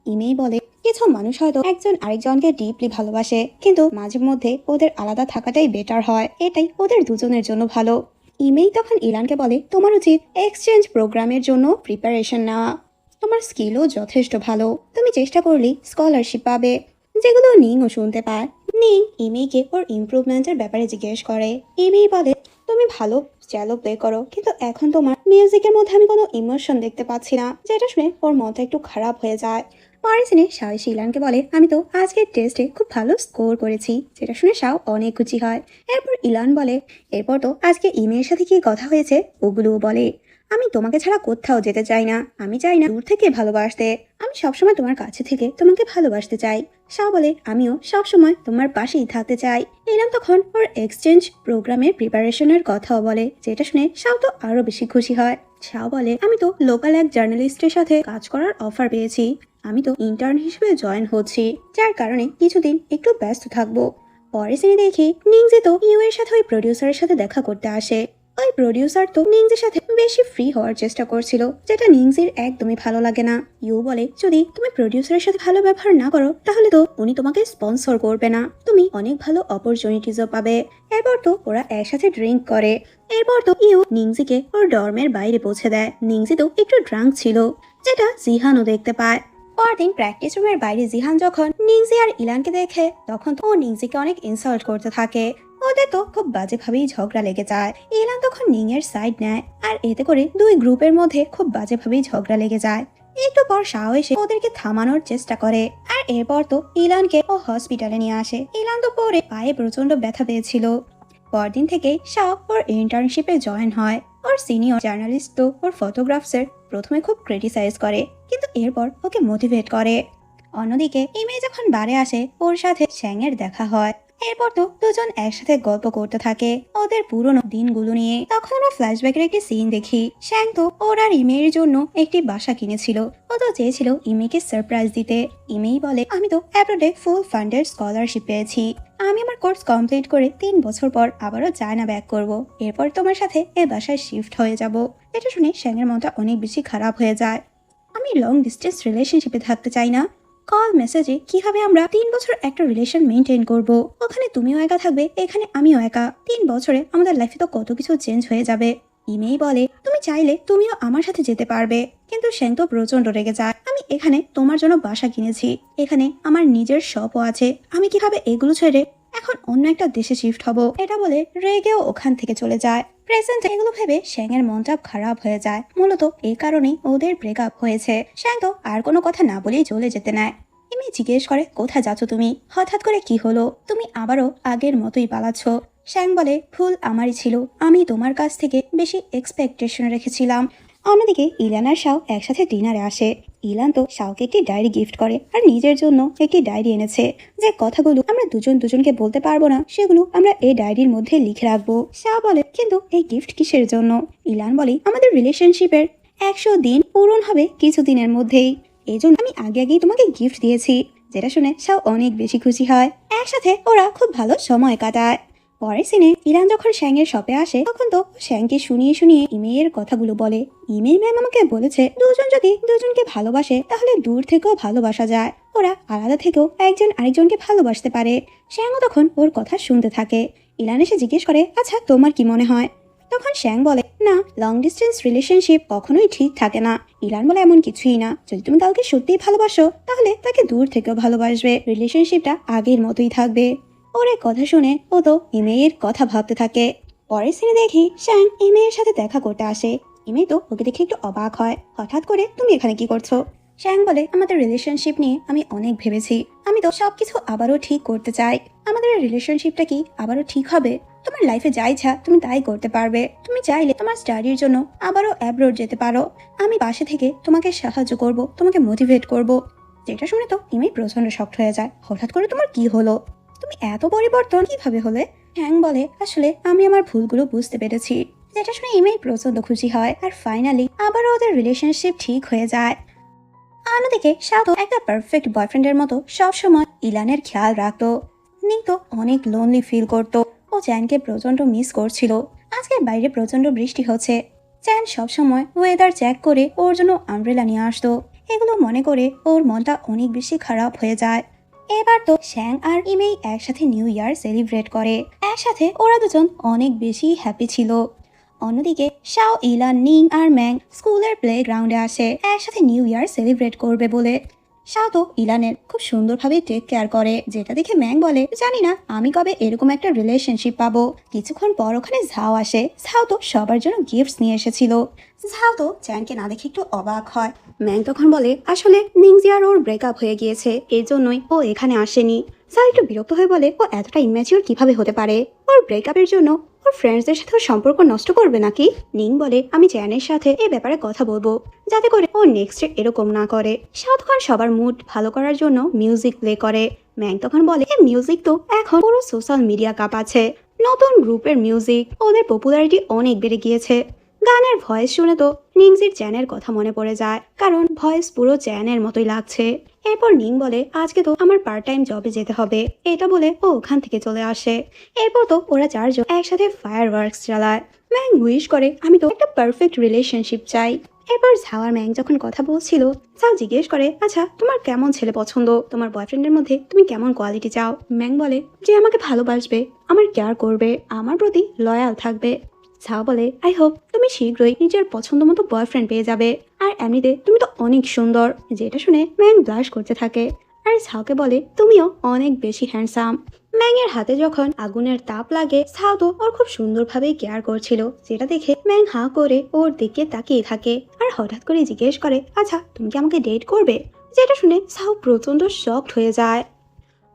ইমেই বলে, কিছু মানুষ হয়তো একজন আরেকজনকে ডিপলি ভালোবাসে, কিন্তু মাঝে মধ্যে ওদের আলাদা থাকাটাই বেটার হয়, এটাই ওদের দুজনের জন্য ভালো। ইমেই তখন ইলানকে বলে, তোমার উচিত এক্সচেঞ্জ প্রোগ্রামের জন্য প্রিপারেশন নেওয়া, তোমার স্কিলও যথেষ্ট ভালো, তুমি চেষ্টা করলেই স্কলারশিপ পাবে, যেগুলো নিংও শুনতে পায়। নিং ইমেইকে ওর ইমপ্রুভমেন্টের ব্যাপারে জিজ্ঞেস করে। ইমেই বলে, তুমি ভালো চ্যালো প্লে করো, কিন্তু এখন তোমার মিউজিকের মধ্যে আমি কোনো ইমোশন দেখতে পাচ্ছি না, যেটা শুনে ওর মনটা একটু খারাপ হয়ে যায়। পরের সিনে শাও ইলানকে বলে, আমি তো আজকের টেস্টে খুব ভালো স্কোর করেছি, যেটা শুনে শাও অনেক খুশি হয়। এরপর ইলান বলে, এরপর তো আজকে ইমের সাথে কি কথা হয়েছে ওগুলোও বলে। আমি তোমাকে ছাড়া কোথাও যেতে চাই না, আমি চাই না দূর থেকে ভালোবাসতে, আমি সবসময় তোমার কাছে থেকে তোমাকে ভালোবাসতে চাই। শাও বলে, আমিও সবসময় তোমার পাশেই থাকতে চাই। ইলান তখন ওর এক্সচেঞ্জ প্রোগ্রামের প্রিপারেশনের কথাও বলে, যেটা শুনে শাও তো আরো বেশি খুশি হয়। শাও বলে, আমি তো লোকাল এক জার্নালিস্টের সাথে কাজ করার অফার পেয়েছি, আমি তো ইন্টার্ন হিসেবে জয়েন হচ্ছি, যার কারণে কিছুদিন একটু ব্যস্ত থাকবো। পরে সিনে দেখি নিংজে তো ইউ এর সাথে ওই প্রডিউসারের সাথে দেখা করতে আসে। ওই প্রডিউসার তো নিংজির সাথে বেশি ফ্রি হওয়ার চেষ্টা করছিল, যেটা নিংজির একদমই ভালো লাগে না। ইউ বলে, যদি তুমি প্রডিউসারের সাথে ভালো ব্যবহার না করো, তাহলে তো উনি তোমাকে স্পন্সর করবে না, তুমি অনেক ভালো অপরচুনিটিসও পাবে। এরপর তো ওরা একসাথে ড্রিঙ্ক করে। এরপর তো ইউ নিংজিকে ওর ডর্মের বাইরে পৌঁছে দেয়। নিংজি তো একটু ড্রাঙ্ক ছিল, যেটা জিহানও দেখতে পায়। পরদিন প্র্যাকটিস রুমের বাইরে জিহান যখন নিংজি আর ইলানকে দেখে, তখন তো ও নিংজিকে অনেক ইনসাল্ট করতে থাকে। ও ওদের তো খুব বাজেভাবেই ঝগড়া লেগে যায়। ইলান তখন নিং এর সাইড নেয় আর এতে করে দুই গ্রুপের মধ্যে খুব বাজেভাবেই ঝগড়া লেগে যায়। একটু পর শাও এসে ওদেরকে থামানোর চেষ্টা করে আর এরপর তো ইলানকে ও হসপিটালে নিয়ে আসে। ইলান তো পরে পায়ে প্রচন্ড ব্যথা পেয়েছিল। পরদিন থেকে শাও ওর ইন্টার্নশিপে জয়েন হয়। ওর সিনিয়র জার্নালিস্ট তো ওর ফটোগ্রাফসের প্রথমে খুব ক্রিটিসাইজ করে, কিন্তু এরপর ওকে মোটিভেট করে। অন্যদিকে ইমে যখন বারে আসে ওর সাথে শ্যাং এর দেখা হয়। এরপর তো দুজন একসাথে গল্প করতে থাকে ওদের পুরনো দিনগুলো নিয়ে। তখন আমরা ফ্ল্যাশব্যাকের একটি সিন দেখি। শ্যাং তো ওর আর ইমের জন্য একটি বাসা কিনেছিল। ও তো চেয়েছিল ইমেকে সারপ্রাইজ দিতে। ইমেই বলে, আমি তো অ্যাব্রডে ফুল ফান্ডেড স্কলারশিপ পেয়েছি। আমি আমার কোর্স কমপ্লিট করে 3 বছর পর আবারও চায়না ব্যাক করব। এরপর তোমার সাথে এ বাসায় শিফট হয়ে যাব। এটা শুনে শ্যাং এর মনটা অনেক বেশি খারাপ হয়ে যায়। আমি লং ডিস্টেন্স রিলেশনশিপে থাকতে চাই না। কল মেসেজে কিভাবে আমরা 3 বছর একটা রিলেশন মেনটেন করব? ওখানে তুমিও একা থাকবে, এখানে আমিও একা। 3 বছরে আমাদের লাইফে তো কত কিছু চেঞ্জ হয়ে যাবে। ইমেই বলে, তুমি চাইলে তুমিও আমার সাথে যেতে পারবে। কিন্তু শ্যাং তো প্রচন্ড রেগে যায়। আমি এখানে তোমার জন্য বাসা কিনেছি, এখানে আমার নিজের শপও আছে। আমি কিভাবে এগুলো ছেড়ে এখন অন্য একটা দেশে শিফট হব? এটা বলে রেগেও ওখান থেকে চলে যায়। প্রেজেন্টে এগুলো ভেবে শ্যাং এর মনটা খারাপ হয়ে যায়। মূলত এই কারণেই ওদের ব্রেকআপ হয়েছে। শ্যাং তো আর কোনো কথা না বলেই চলে যেতে নেয়। ইমি জিজ্ঞেস করে, কোথায় যাচ্ছ তুমি? হঠাৎ করে কি হলো? তুমি আবারও আগের মতোই পালাচ্ছ। শ্যাং বলে, ভুল আমারই ছিল। আমি তোমার কাছ থেকে বেশি এক্সপেকটেশন রেখেছিলাম। অন্যদিকে ইলান আর শাও একসাথে ডিনারে আসে। ইলান তো শাওকে একটি ডায়েরি গিফট করে আর নিজের জন্য একটি ডায়েরি এনেছে। যে কথাগুলো আমরা দুজনকে বলতে পারবো না সেগুলো আমরা এই ডায়েরির মধ্যে লিখে রাখবো। শাও বলে, কিন্তু এই গিফট কিসের জন্য? ইলান বলে, আমাদের রিলেশনশিপের 100 দিন পূরণ হবে কিছুদিনের মধ্যেই। এই জন্য আমি আগেই তোমাকে গিফট দিয়েছি। যেটা শুনে শাও অনেক বেশি খুশি হয়। একসাথে ওরা খুব ভালো সময় কাটায়। পরের সিনে ইলান যখন শ্যাং এর শপে আসে তখন তো শ্যাংকে শুনিয়ে ইমের কথাগুলো বলে। ইমে ম্যাম আমাকে বলেছে দুজন যদি দুজনকে ভালোবাসে তাহলে দূর থেকেও ভালোবাসা যায়। ওরা আলাদা থেকেও একজন আরেকজনকে ভালোবাসতে পারে। শ্যাংও তখন ওর কথা শুনতে থাকে। ইলান এসে জিজ্ঞেস করে, আচ্ছা তোমার কি মনে হয়? তখন শ্যাং বলে, না, লং ডিস্টেন্স রিলেশনশিপ কখনোই ঠিক থাকে না। ইলান বলে, এমন কিছুই না। যদি তুমি কাউকে সত্যিই ভালোবাসো তাহলে তাকে দূর থেকেও ভালোবাসবে। রিলেশনশিপটা আগের মতোই থাকবে। ওর কথা শুনে ও তো ইমের কথা ভাবতে থাকে। পরের সিনে দেখি শ্যাং ইমের সাথে দেখা করতে আসে। ইমে তো ওকে দেখে একটু অবাক হয়। হঠাৎ করে তুমি এখানে কি করছো? শ্যাং বলে, আমাদের রিলেশনশিপ নিয়ে আমি অনেক ভেবেছি। আমি তো সবকিছু আবারও ঠিক করতে চাই। আমাদের রিলেশনশিপটা কি আবারও ঠিক হবে? তোমার লাইফে যা ইচ্ছা তুমি তাই করতে পারবে। তুমি চাইলে তোমার স্টাডির জন্য আবারও অ্যাব্রোড যেতে পারো। আমি পাশে থেকে তোমাকে সাহায্য করব, তোমাকে মোটিভেট করব। যেটা শুনে তো ইমে প্রচন্ড শক্ট হয়ে যায়। হঠাৎ করে তোমার কি হলো? তুমি এত পরিবর্তন কিভাবে হলে? শ্যাং বলে, আসলে আমি আমার ভুলগুলো বুঝতে পেরেছি। যেটা শুনে ইমেই প্রচন্ড খুশি হয় আর ফাইনালি আবারও ওদের রিলেশনশিপ ঠিক হয়ে যায়। অন্যদিকে শাও একটা পারফেক্ট বয়ফ্রেন্ডের মতো সবসময় ইলানের খেয়াল রাখতো। নিং তো অনেক লোনলি ফিল করতো। ও চ্যানকে প্রচন্ড মিস করছিল। আজকে বাইরে প্রচন্ড বৃষ্টি হচ্ছে। চ্যান সবসময় ওয়েদার চেক করে ওর জন্য আমব্রেলা নিয়ে আসতো। এগুলো মনে করে ওর মনটা অনেক বেশি খারাপ হয়ে যায়। এবার তো শ্যাং আর ইমেই একসাথে নিউ ইয়ার সেলিব্রেট করে। একসাথে ওরা দুজন অনেক বেশি হ্যাপি ছিল। অন্যদিকে শাও, ইলান, নিং আর ম্যাং স্কুলের প্লে গ্রাউন্ডে আসে একসাথে নিউ ইয়ার সেলিব্রেট করবে বলে। শাও তো ইলানের খুব সুন্দরভাবে টেক কেয়ার করে, যেটা দেখে ম্যাং বলে, জানি না আমি কবে এরকম একটা রিলেশনশিপ পাবো। কিছুক্ষণ পর ওখানে ঝাও আসে। ঝাও তো সবার জন্য গিফটস নিয়ে এসেছিল। ঝাও তো চ্যানকে না দেখে একটু অবাক হয়। ম্যাং তখন বলে, আসলে নিংজি আর ওর ব্রেকআপ হয়ে গিয়েছে, এই জন্যই ও এখানে আসেনি। ঝাও একটু বিরক্ত হয়ে বলে, ও এতটা ইম্যাচিওর কিভাবে হতে পারে? ওর ব্রেকআপের জন্য ওর ফ্রেন্ডসদের সাথে সম্পর্ক নষ্ট করবে নাকি? নিং বলে, আমি চ্যানের সাথে এই ব্যাপারে কথা বলবো, যাতে করে ও নেক্সট এরকম না করে। শাও তখন সবার মুড ভালো করার জন্য মিউজিক প্লে করে। ম্যাং তখন বলে, এই মিউজিক তো এখন পুরো সোশ্যাল মিডিয়া কাঁপাচ্ছে। নতুন গ্রুপের মিউজিক, ওদের পপুলারিটি অনেক বেড়ে গিয়েছে। গানের ভয়েস শুনে তো নিংজির চ্যানের কথা মনে পড়ে যায়, কারণ ভয়েস পুরো চ্যানের মতোই লাগছে। এরপর নিং বলে, আজকে তো আমার পার্ট টাইম জবে যেতে হবে। এটা বলে ও ওখান থেকে চলে আসে। এরপর তো ওরা চারজন একসাথে ফায়ার ওয়ার্কস চালায়। ম্যাং উইশ করে, আমি তো একটা পারফেক্ট রিলেশনশিপ চাই। এরপর ঝাও আর ম্যাং যখন কথা বলছিল, ঝাও জিজ্ঞেস করে, আচ্ছা তোমার কেমন ছেলে পছন্দ? তোমার বয়ফ্রেন্ডের মধ্যে তুমি কেমন কোয়ালিটি চাও? ম্যাং বলে, যে আমাকে ভালোবাসবে, আমার কেয়ার করবে, আমার প্রতি লয়াল থাকবে। ঝাও বলে, আই হোপ তুমি শীঘ্রই নিজের পছন্দ মতো বয়ফ্রেন্ড পেয়ে যাবে। আর এমনিতে তুমি তো অনেক সুন্দর। যেটা শুনে ম্যাং ব্লাশ করতে থাকে আর ঝাওকে বলে, তুমিও অনেক বেশি হ্যান্ডসাম। ম্যাংয়ের হাতে যখন আগুনের তাপ লাগে সাও তো ওর খুব সুন্দরভাবেই কেয়ার করছিল, যেটা দেখে ম্যাং হাঁ করে ওর দিকে তাকিয়ে থাকে আর হঠাৎ করে জিজ্ঞেস করে, আচ্ছা তুমি কি আমাকে ডেট করবে? যেটা শুনে সাও প্রচন্ড শকড হয়ে যায়।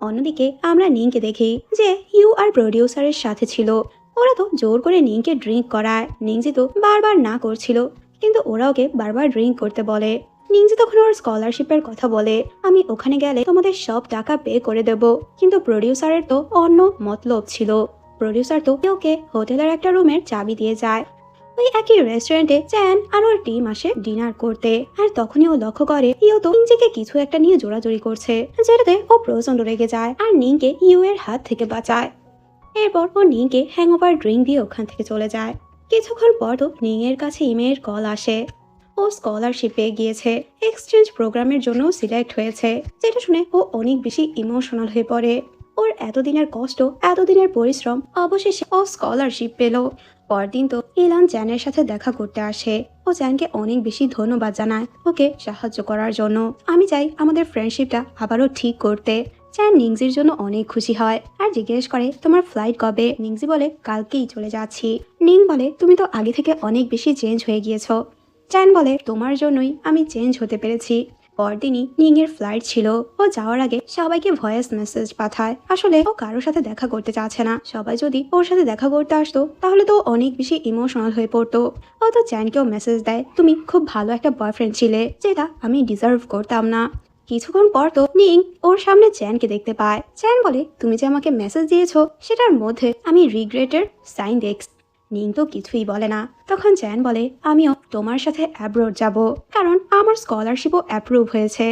অন্যদিকে আমরা নিংকে দেখি যে ইউ আর প্রডিউসারের সাথে ছিল। ওরা তো জোর করে নিংকে ড্রিঙ্ক করায়। নিংজি তো বারবার না করছিল, কিন্তু ওরা ওকে বারবার ড্রিঙ্ক করতে বলে। নিংজি তখন ওর স্কলারশিপের কথা বলে, আমি ওখানে গেলে তোমাদের সব টাকা পে করে দেব। কিন্তু প্রডিউসারের তো অন্য মতলব ছিল। প্রডিউসার তো ওকে হোটেলের একটা রুমের চাবি দিয়ে যায়। ওই একই রেস্টুরেন্টে চ্যান আর ওর টিম আসে ডিনার করতে, আর তখনই ও লক্ষ্য করে ইউ তো নিংজিকে কিছু একটা নিয়ে জোরাজোরি করছে, যেটাতে ও প্রচন্ড রেগে যায় আর নিংকে ইউ এর হাত থেকে বাঁচায়। এরপর ও নিংকে হ্যাংওভার ড্রিঙ্ক দিয়ে ওখান থেকে চলে যায়। কিছুক্ষণ পর তো নিং এর কাছে ইমেলের কল আসে। ও স্কলারশিপ পেয়ে গিয়েছে, এক্সচেঞ্জ প্রোগ্রামের জন্য সিলেক্ট হয়েছে। যেটা শুনে ও অনেক বেশি ইমোশনাল হয়ে পড়ে। ওর এতদিনের কষ্ট, এতদিনের পরিশ্রম, অবশেষে ও স্কলারশিপ পেল। পরদিন তো ইলান চ্যানের সাথে দেখা করতে আসে। ও চ্যানকে অনেক বেশি ধন্যবাদ জানায় ওকে সাহায্য করার জন্য। আমি চাই আমাদের ফ্রেন্ডশিপটা আবারও ঠিক করতে। চ্যান নিংজির জন্য অনেক খুশি হয় আর জিজ্ঞেস করে, তোমার ফ্লাইট কবে? নিংজি বলে, কালকেই চলে যাচ্ছি। নিং বলে, তুমি তো আগে থেকে অনেক বেশি চেঞ্জ হয়ে গিয়েছো। চ্যান বলে, তোমার জন্যই আমি চেঞ্জ হতে পেরেছি। পরদিনই নিং এর ফ্লাইট ছিল। ও যাওয়ার আগে সবাইকে ভয়েস মেসেজ পাঠায়। আসলে ও কারোর সাথে দেখা করতে চাচ্ছে না। সবাই যদি ওর সাথে দেখা করতে আসতো তাহলে তো অনেক বেশি ইমোশনাল হয়ে পড়তো। ও তো চ্যানকেও মেসেজ দেয়, তুমি খুব ভালো একটা বয়ফ্রেন্ড ছিলে, যেটা আমি ডিজার্ভ করতাম না। কিছুক্ষণ পর তো নিং ওর সামনে চ্যানকে দেখতে পায়। চ্যান বলে, তুমি যে আমাকে মেসেজ দিয়েছো সেটার মধ্যে আমি রিগ্রেটের সাইন দেখছি। নিং তো কিছুই বলে না। তখন চ্যান বলে, আমিও তোমার সাথে অ্যাব্রোড যাব, কারণ আমার স্কলারশিপও অ্যাপ্রুভ হয়েছে।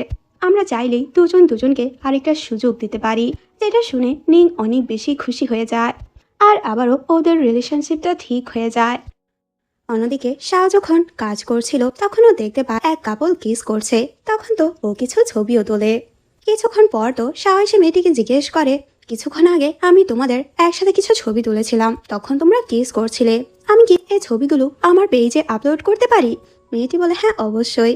আমরা চাইলেই দুজন দুজনকে আরেকটা সুযোগ দিতে পারি। যেটা শুনে নিং অনেক বেশি খুশি হয়ে যায় আর আবারও ওদের রিলেশনশিপটা ঠিক হয়ে যায়। অন্যদিকে শাহ যখন কাজ করছিল তখন ও দেখতে পায় এক কাপল কিস করছে। তখন তো ও কিছু ছবিও তোলে। কিছুক্ষণ পর তো শাহ এসে মেয়েটিকে জিজ্ঞেস করে, কিছুক্ষণ আগে আমি তোমাদের একসাথে কিছু ছবি তুলেছিলাম, তখন তোমরা কিস করছিলে, আমি কি এই ছবিগুলো আমার পেজে আপলোড করতে পারি? মেয়েটি বলে, হ্যাঁ অবশ্যই।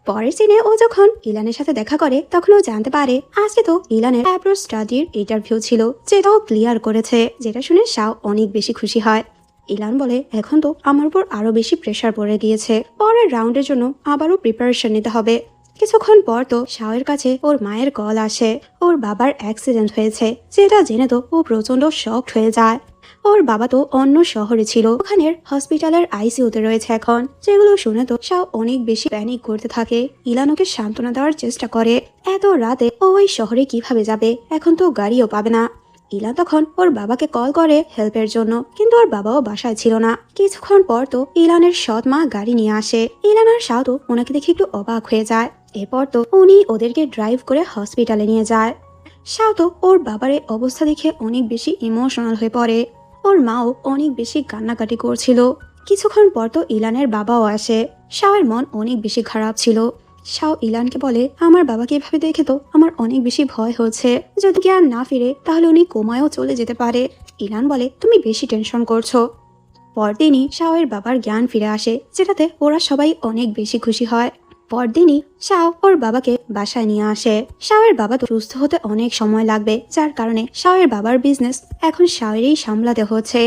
পরের সিনে ও যখন ইলানের সাথে দেখা করে তখন ও জানতে পারে আজকে তো ইলানের অ্যাপ্রো স্টাডির ইন্টারভিউ ছিল, যেটাও ক্লিয়ার করেছে। যেটা শুনে শাহ অনেক বেশি খুশি হয়। ইলান বলে, এখন তো আমার উপর আরো বেশি প্রেশার পড়ে গিয়েছে, পরের রাউন্ডের জন্য আবারও প্রিপারেশন নিতে হবে। কিছুক্ষণ পর তো শাওয়ের কাছে ওর মায়ের কল আসে। ওর বাবার অ্যাক্সিডেন্ট হয়েছে, যেটা জেনে তো ও প্রচন্ড শকড হয়ে যায়। ওর বাবা তো অন্য শহরে ছিল, ওখানের হসপিটালের আইসিইউতে রয়েছে এখন। যেগুলো শুনে তো শাও অনেক বেশি প্যানিক করতে থাকে। ইলান ওকে সান্ত্বনা দেওয়ার চেষ্টা করে, এত রাতে ও ওই শহরে কিভাবে যাবে, এখন তো গাড়িও পাবে না। ইলান তখন ওর বাবাকে কল করে হেল্পের জন্য, কিন্তু ওর বাবাও বাসায় ছিল না। কিছুক্ষণ পর তো ইলানের সৎ মা গাড়ি নিয়ে আসে। ইলান আর শাও তো ওনাকে দেখে একটু অবাক হয়ে যায়। এরপর তো উনি ওদেরকে ড্রাইভ করে হসপিটালে নিয়ে যায়। শাও তো ওর বাবার এই অবস্থা দেখে অনেক বেশি ইমোশনাল হয়ে পড়ে। ওর মাও অনেক বেশি কান্নাকাটি করছিল। কিছুক্ষণ পর তো ইলানের বাবাও আসে। শাওয়ের মন অনেক বেশি খারাপ ছিল। শাও ইলানকে বলে, আমার বাবাকে এভাবে দেখে তো আমার অনেক বেশি ভয় হচ্ছে, যদি জ্ঞান না ফিরে তাহলে উনি কোমায়ও চলে যেতে পারে। ইলান বলে, তুমি বেশি টেনশন করছো। পরদিনই শাওয়ের বাবার জ্ঞান ফিরে আসে, যেটাতে ওরা সবাই অনেক বেশি খুশি হয়। পরদিনই শাও ওর বাবাকে বাসায় নিয়ে আসে। শাওয়ের বাবা তো সুস্থ হতে অনেক সময় লাগবে, যার কারণে শাওয়ের বাবার বিজনেস এখন শাওয়েরই সামলাতে হচ্ছে।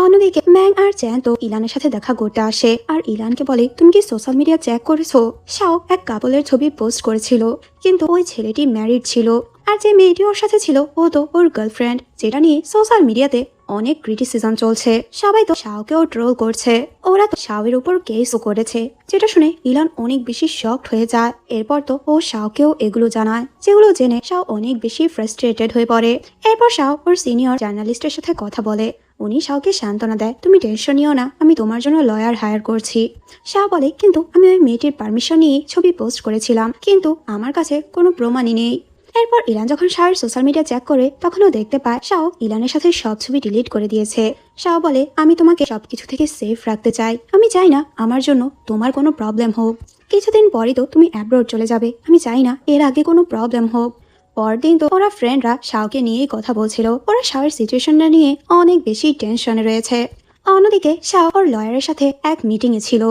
অন্যদিকে ম্যাং আর চ্যান তো ইলানের সাথে দেখা করতে আসে আর ইলানকে বলে, তুমি কি সোশ্যাল মিডিয়া চেক করেছো? শাও এক কাপলের ছবি পোস্ট করেছিল, কিন্তু ওই ছেলেটি ম্যারিড ছিল আর যে মেয়েটি ওর সাথে ছিল ও তো ওর গার্লফ্রেন্ড, যেটা নিয়ে সোশ্যাল মিডিয়াতে অনেক ক্রিটিসিজম চলছে। সবাই তো শাওকেও ট্রোল করছে। ওরা তো শাওয়ের উপর কেসও করেছে, যেটা শুনে ইলান অনেক বেশি শকড হয়ে যায়। এরপর তো ও শাওকেও এগুলো জানায়, যেগুলো জেনে শাও অনেক বেশি ফ্রাস্ট্রেটেড হয়ে পড়ে। এরপর শাও ওর সিনিয়র জার্নালিস্টের সাথে কথা বলে। উনি শাওকে সান্ত্বনা দেয়, তুমি টেনশন নিও না, আমি তোমার জন্য লয়ার হায়ার করছি। শাও বলে, কিন্তু আমি ওই মেয়েটির পারমিশন নিয়ে ছবি পোস্ট করেছিলাম, কিন্তু আমার কাছে কোনো প্রমাণই নেই। এরপর ইলান যখন শাওয়ের সোশ্যাল মিডিয়া চেক করে তখন ও দেখতে পায় শাও ইলানের সাথে সব ছবি ডিলিট করে দিয়েছে। শাও বলে, আমি তোমাকে সবকিছু থেকে সেফ রাখতে চাই, আমি চাই না আমার জন্য তোমার কোনো প্রবলেম হোক। কিছুদিন পরই তো তুমি অ্যাব্রোড চলে যাবে, আমি চাই না এর আগে কোনো প্রবলেম হোক। পরদিন তো ওরা ফ্রেন্ডরা শাওকে নিয়েই কথা বলছিল। ওরা শাওয়ের সিচুয়েশনটা নিয়ে অনেক বেশি টেনশনে রয়েছে। অন্যদিকে শাও ওর লয়ারের সাথে এক মিটিংয়ে ছিল।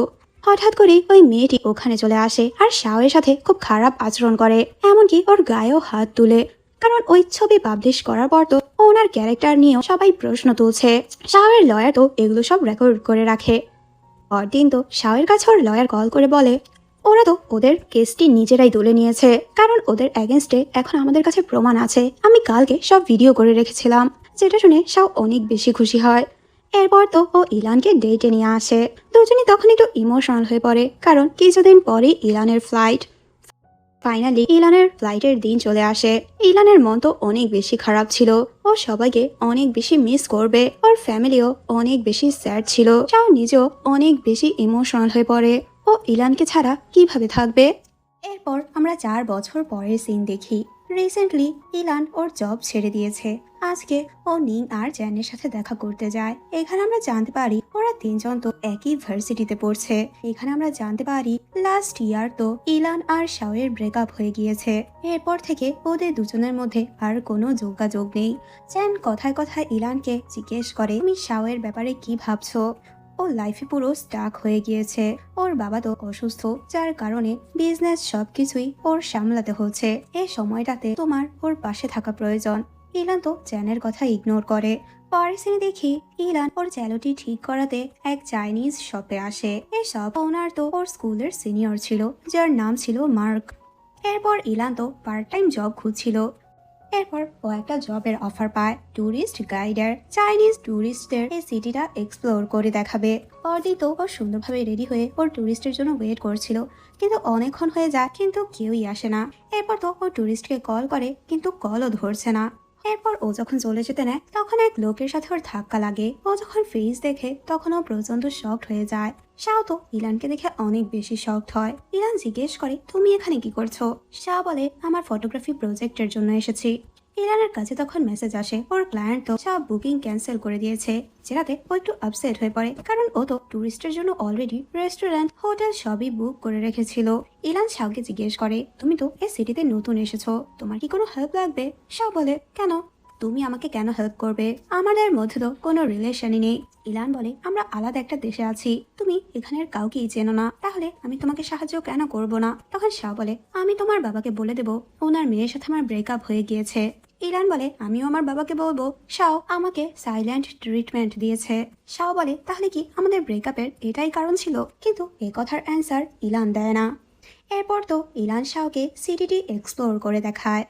হঠাৎ করে ওই মেয়েটি ওখানে চলে আসে আর শাওয়ের সাথে খুব খারাপ আচরণ করে, এমনকি ওর গায়েও হাত তুলে। কারণ ওই ছবি পাবলিশ করার পর তো ওনার ক্যারেক্টার নিয়েও সবাই প্রশ্ন তুলছে। শাওয়ের লয়ার তো এগুলো সব রেকর্ড করে রাখে। পরদিন তো শাওয়ের কাছে ওর লয়ার কল করে বলে ওরা তো ওদের কেসটি নিজেরাই তুলে নিয়েছে, কারণ ওদের এগেনস্টে এখন আমাদের কাছে প্রমাণ আছে। আমি কালকে সব ভিডিও করে রেখেছিলাম। যেটা শুনে শাও অনেক বেশি খুশি হয়। এরপর তো ও ইলানকে ডেটে নিয়ে আসে। দুজনই তখন একটু ইমোশনাল হয়ে পড়ে, কারণ কিছুদিন পরে ইলানের ফ্লাইট। ফাইনালি ইলানের ফ্লাইটের দিন চলে আসে। ইলানের মন তো অনেক বেশি খারাপ ছিল। ও সবাইকে অনেক বেশি মিস করবে। ওর ফ্যামিলিও অনেক বেশি স্যাড ছিল। শাও নিজেও অনেক বেশি ইমোশনাল হয়ে পড়ে। ও ইলানকে ছাড়া কিভাবে থাকবে। এরপর আমরা 4 বছর পরের সিন দেখি। রিসেন্টলি ইলান ওর জব ছেড়ে দিয়েছে। আজকে ও নিং আর জ্যানের সাথে দেখা করতে যায়। এখানে আমরা জানতে পারি ওরা তিনজন তো একই ভার্সিটিতে পড়ছে। এখানে আমরা জানতে পারি লাস্ট ইয়ার তো ইলান আর শাওয়ের ব্রেকআপ হয়ে গিয়েছে। এরপর থেকে ওদের দুজনের মধ্যে আর কোনো যোগাযোগ নেই। জ্যান কথায় কথায় ইলানকে জিজ্ঞেস করে তুমি শাওয়ের ব্যাপারে কি ভাবছো। ও লাইফে পুরো স্টাক হয়ে গিয়েছে। ওর বাবা তো অসুস্থ, যার কারণে বিজনেস সবকিছুই ওর সামলাতে হচ্ছে। এই সময়টাতে তোমার ওর পাশে থাকা প্রয়োজন। ইলান তো জ্যানের কথা ইগনোর করে। পরের সিনে দেখি ইলান ওর চ্যালোটি ঠিক করাতে এক চাইনিজ শপে আসে। এই শপ ওনার তো ওর স্কুলের সিনিয়র ছিল, যার নাম ছিল মার্ক। এরপর ইলান তো পার্ট টাইম জব খুঁজছিল। এরপর ও একটা জবের অফার পায় ট্যুরিস্ট গাইডার। চাইনিজ ট্যুরিস্টদের এই সিটিটা এক্সপ্লোর করে দেখাবে। পরদিন তো ও সুন্দরভাবে রেডি হয়ে ওর ট্যুরিস্টের জন্য ওয়েট করছিল, কিন্তু অনেকক্ষণ হয়ে যায় কিন্তু কেউই আসে না। এরপর তো ও ট্যুরিস্টকে কল করে, কিন্তু কলও ধরছে না। এরপর ও যখন চলে যেতে নেয় তখন এক লোকের সাথে ওর ধাক্কা লাগে। ও যখন ফেস দেখে তখন ও প্রচন্ড শকড হয়ে যায়। শাও তো ইলানকে দেখে অনেক বেশি শকড হয়। ইলান জিজ্ঞেস করে তুমি এখানে কি করছো। শাও বলে আমার ফটোগ্রাফি প্রজেক্টের জন্য এসেছি। ইলানের কাছে তখন মেসেজ আসে ওর ক্লায়েন্ট তো সব বুকিং ক্যান্সেল করে দিয়েছে, যেটাতে ও একটু আপসেট হয়ে পড়ে, কারণ ও তো টুরিস্টের জন্য অলরেডি রেস্টুরেন্ট হোটেল সবই বুক করে রেখেছিল। ইলান শাওকে জিজ্ঞেস করে তুমি তো এই সিটিতে নতুন এসেছো, তোমার কি কোনো হেল্প লাগবে। শাও বলে কেন, তুমি আমাকে কেন হেল্প করবে, আমাদের মধ্যে তো কোনো রিলেশনই নেই। ইলান বলে আমরা আলাদা একটা দেশে আছি, তুমি এখানের কাউকেই চেনো না, তাহলে আমি তোমাকে সাহায্য কেন করব না। তখন শাও বলে আমি তোমার বাবাকে বলে দেবো ওনার মেয়ের সাথে আমার ব্রেকআপ হয়ে গিয়েছে। ইলান বলে আমিও আমার বাবাকে বলবো শাও আমাকে সাইলেন্ট ট্রিটমেন্ট দিয়েছে। শাও বলে তাহলে কি আমাদের ব্রেকআপের এটাই কারণ ছিল, কিন্তু এ কথার অ্যান্সার ইলান দেয় না। এরপর তো ইলান শাওকে সিটিটি এক্সপ্লোর করে দেখায়।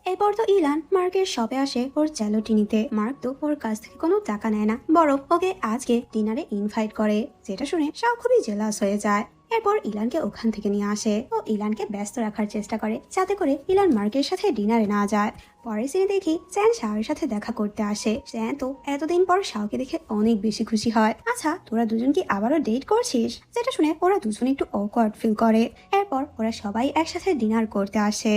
এরপর তো ইলান মার্কের শপে আসে ওর চ্যালোটি নিতে। মার্ক তো ওর কাছ থেকে কোনো টাকা নেয় না, বরং ওকে আজকে ডিনারে ইনভাইট করে, যেটা শুনে শাও খুবই জেলাস হয়ে যায়। এরপর ইলানকে ওখান থেকে নিয়ে আসে ও ইলানকে ব্যস্ত রাখার চেষ্টা করে, যাতে করে ইলান মার্কের সাথে ডিনারে না যায়। পরে সিনে দেখি চ্যান শাওয়ের সাথে দেখা করতে আসে। চ্যান তো এতদিন পর শাওকে দেখে অনেক বেশি খুশি হয়। আচ্ছা তোরা দুজন কি আবারও ডেট করছিস, যেটা শুনে ওরা দুজন একটু অকওয়ার্ড ফিল করে। এরপর ওরা সবাই একসাথে ডিনার করতে আসে।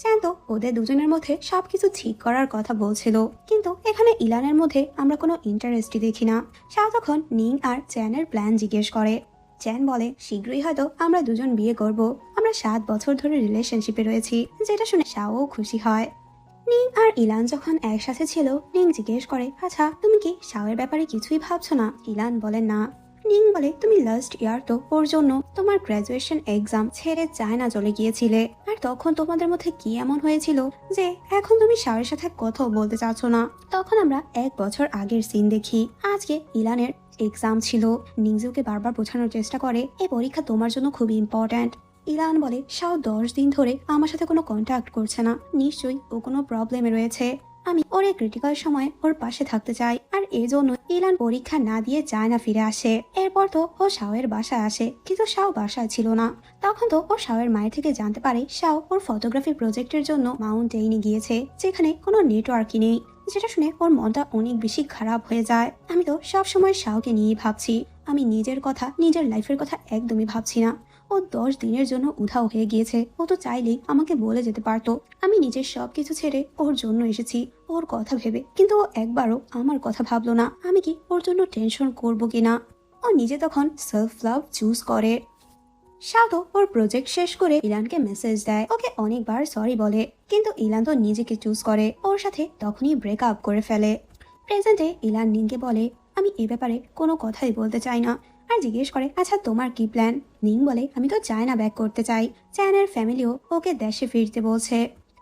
চ্যান তো ওদের দুজনের মধ্যে সবকিছু ঠিক করার কথা বলছিল, কিন্তু এখানে ইলানের মধ্যে আমরা কোনো ইন্টারেস্টই দেখি না। শাও তখন নিং আর চ্যানের প্ল্যান জিজ্ঞেস করে। চ্যান বলে শীঘ্রই হয়তো আমরা দুজন বিয়ে করব, আমরা 7 বছর ধরে রিলেশনশিপে রয়েছি, যেটা শুনে শাও খুশি হয়। নিং আর ইলান যখন একসাথে ছিল, নিং জিজ্ঞেস করে আচ্ছা তুমি কি শাওয়ের ব্যাপারে কিছুই ভাবছো না। ইলান বলে না। নিং বলে তুমি লাস্ট ইয়ার তো ওর জন্য তোমার গ্রাজুয়েশন এক্সাম ছেড়ে চায়না চলে গিয়েছিলে, আর তখন তোমাদের মধ্যে কি এমন হয়েছিল যে এখন তুমি শাওয়ের সাথে কথাও বলতে চাচ্ছ না। তখন আমরা 1 বছর আগের সিন দেখি। আজকে ইলানের এক্সাম ছিল। নিংজুকে বারবার বোঝানোর চেষ্টা করে এই পরীক্ষা তোমার জন্য খুবই ইম্পর্ট্যান্ট। ইলান বলে শাও 10 দিন ধরে আমার সাথে কোনো কন্ট্যাক্ট করছে না, নিশ্চয়ই ও কোনো প্রবলেমে রয়েছে। আমি ওর এই ক্রিটিক্যাল সময় ওর পাশে থাকতে চাই, আর এই জন্য ইলান পরীক্ষা না দিয়ে চায়না ফিরে আসে। এরপর তো ও শাওয়ের বাসায় আসে, কিন্তু শাও বাসায় ছিল না। তখন তো ও শাওয়ের মায়ের থেকে জানতে পারে শাও ওর ফটোগ্রাফি প্রজেক্টের জন্য মাউন্টেইনে গিয়েছে, যেখানে কোনো নেটওয়ার্কই নেই, যেটা শুনে ওর মনটা অনেক বেশি খারাপ হয়ে যায়। আমি তো সবসময় শাওকে নিয়েই ভাবছি, আমি নিজের কথা নিজের লাইফের কথা একদমই ভাবছি না। ও 10 দিনের জন্য উধাও হয়ে গিয়েছে, ও তো চাইলেই আমাকে বলে যেতে পারতো। আমি নিজের সবকিছু ছেড়ে ওর জন্য এসেছি ওর কথা ভেবে, কিন্তু ও একবারও আমার কথা ভাবলো না আমি কি ওর জন্য টেনশন করবো কিনা। ও নিজে তখন সেলফ লাভ চুজ করে। শাও তো ওর প্রজেক্ট শেষ করে ইলানকে মেসেজ দেয়, ওকে অনেকবার সরি বলে, কিন্তু ইলান তো নিজেকে চুজ করে ওর সাথে তখনই ব্রেকআপ করে ফেলে। প্রেজেন্টে ইলান নিংকে বলে আমি এ ব্যাপারে কোনো কথাই বলতে চাই না, আর জিজ্ঞেস করে আচ্ছা তোমার কি প্ল্যান। নিং বলে আমি তো চায়না ব্যাক করতে চাই, চায়নার ফ্যামিলিও ওকে দেশে ফিরতে বলছে।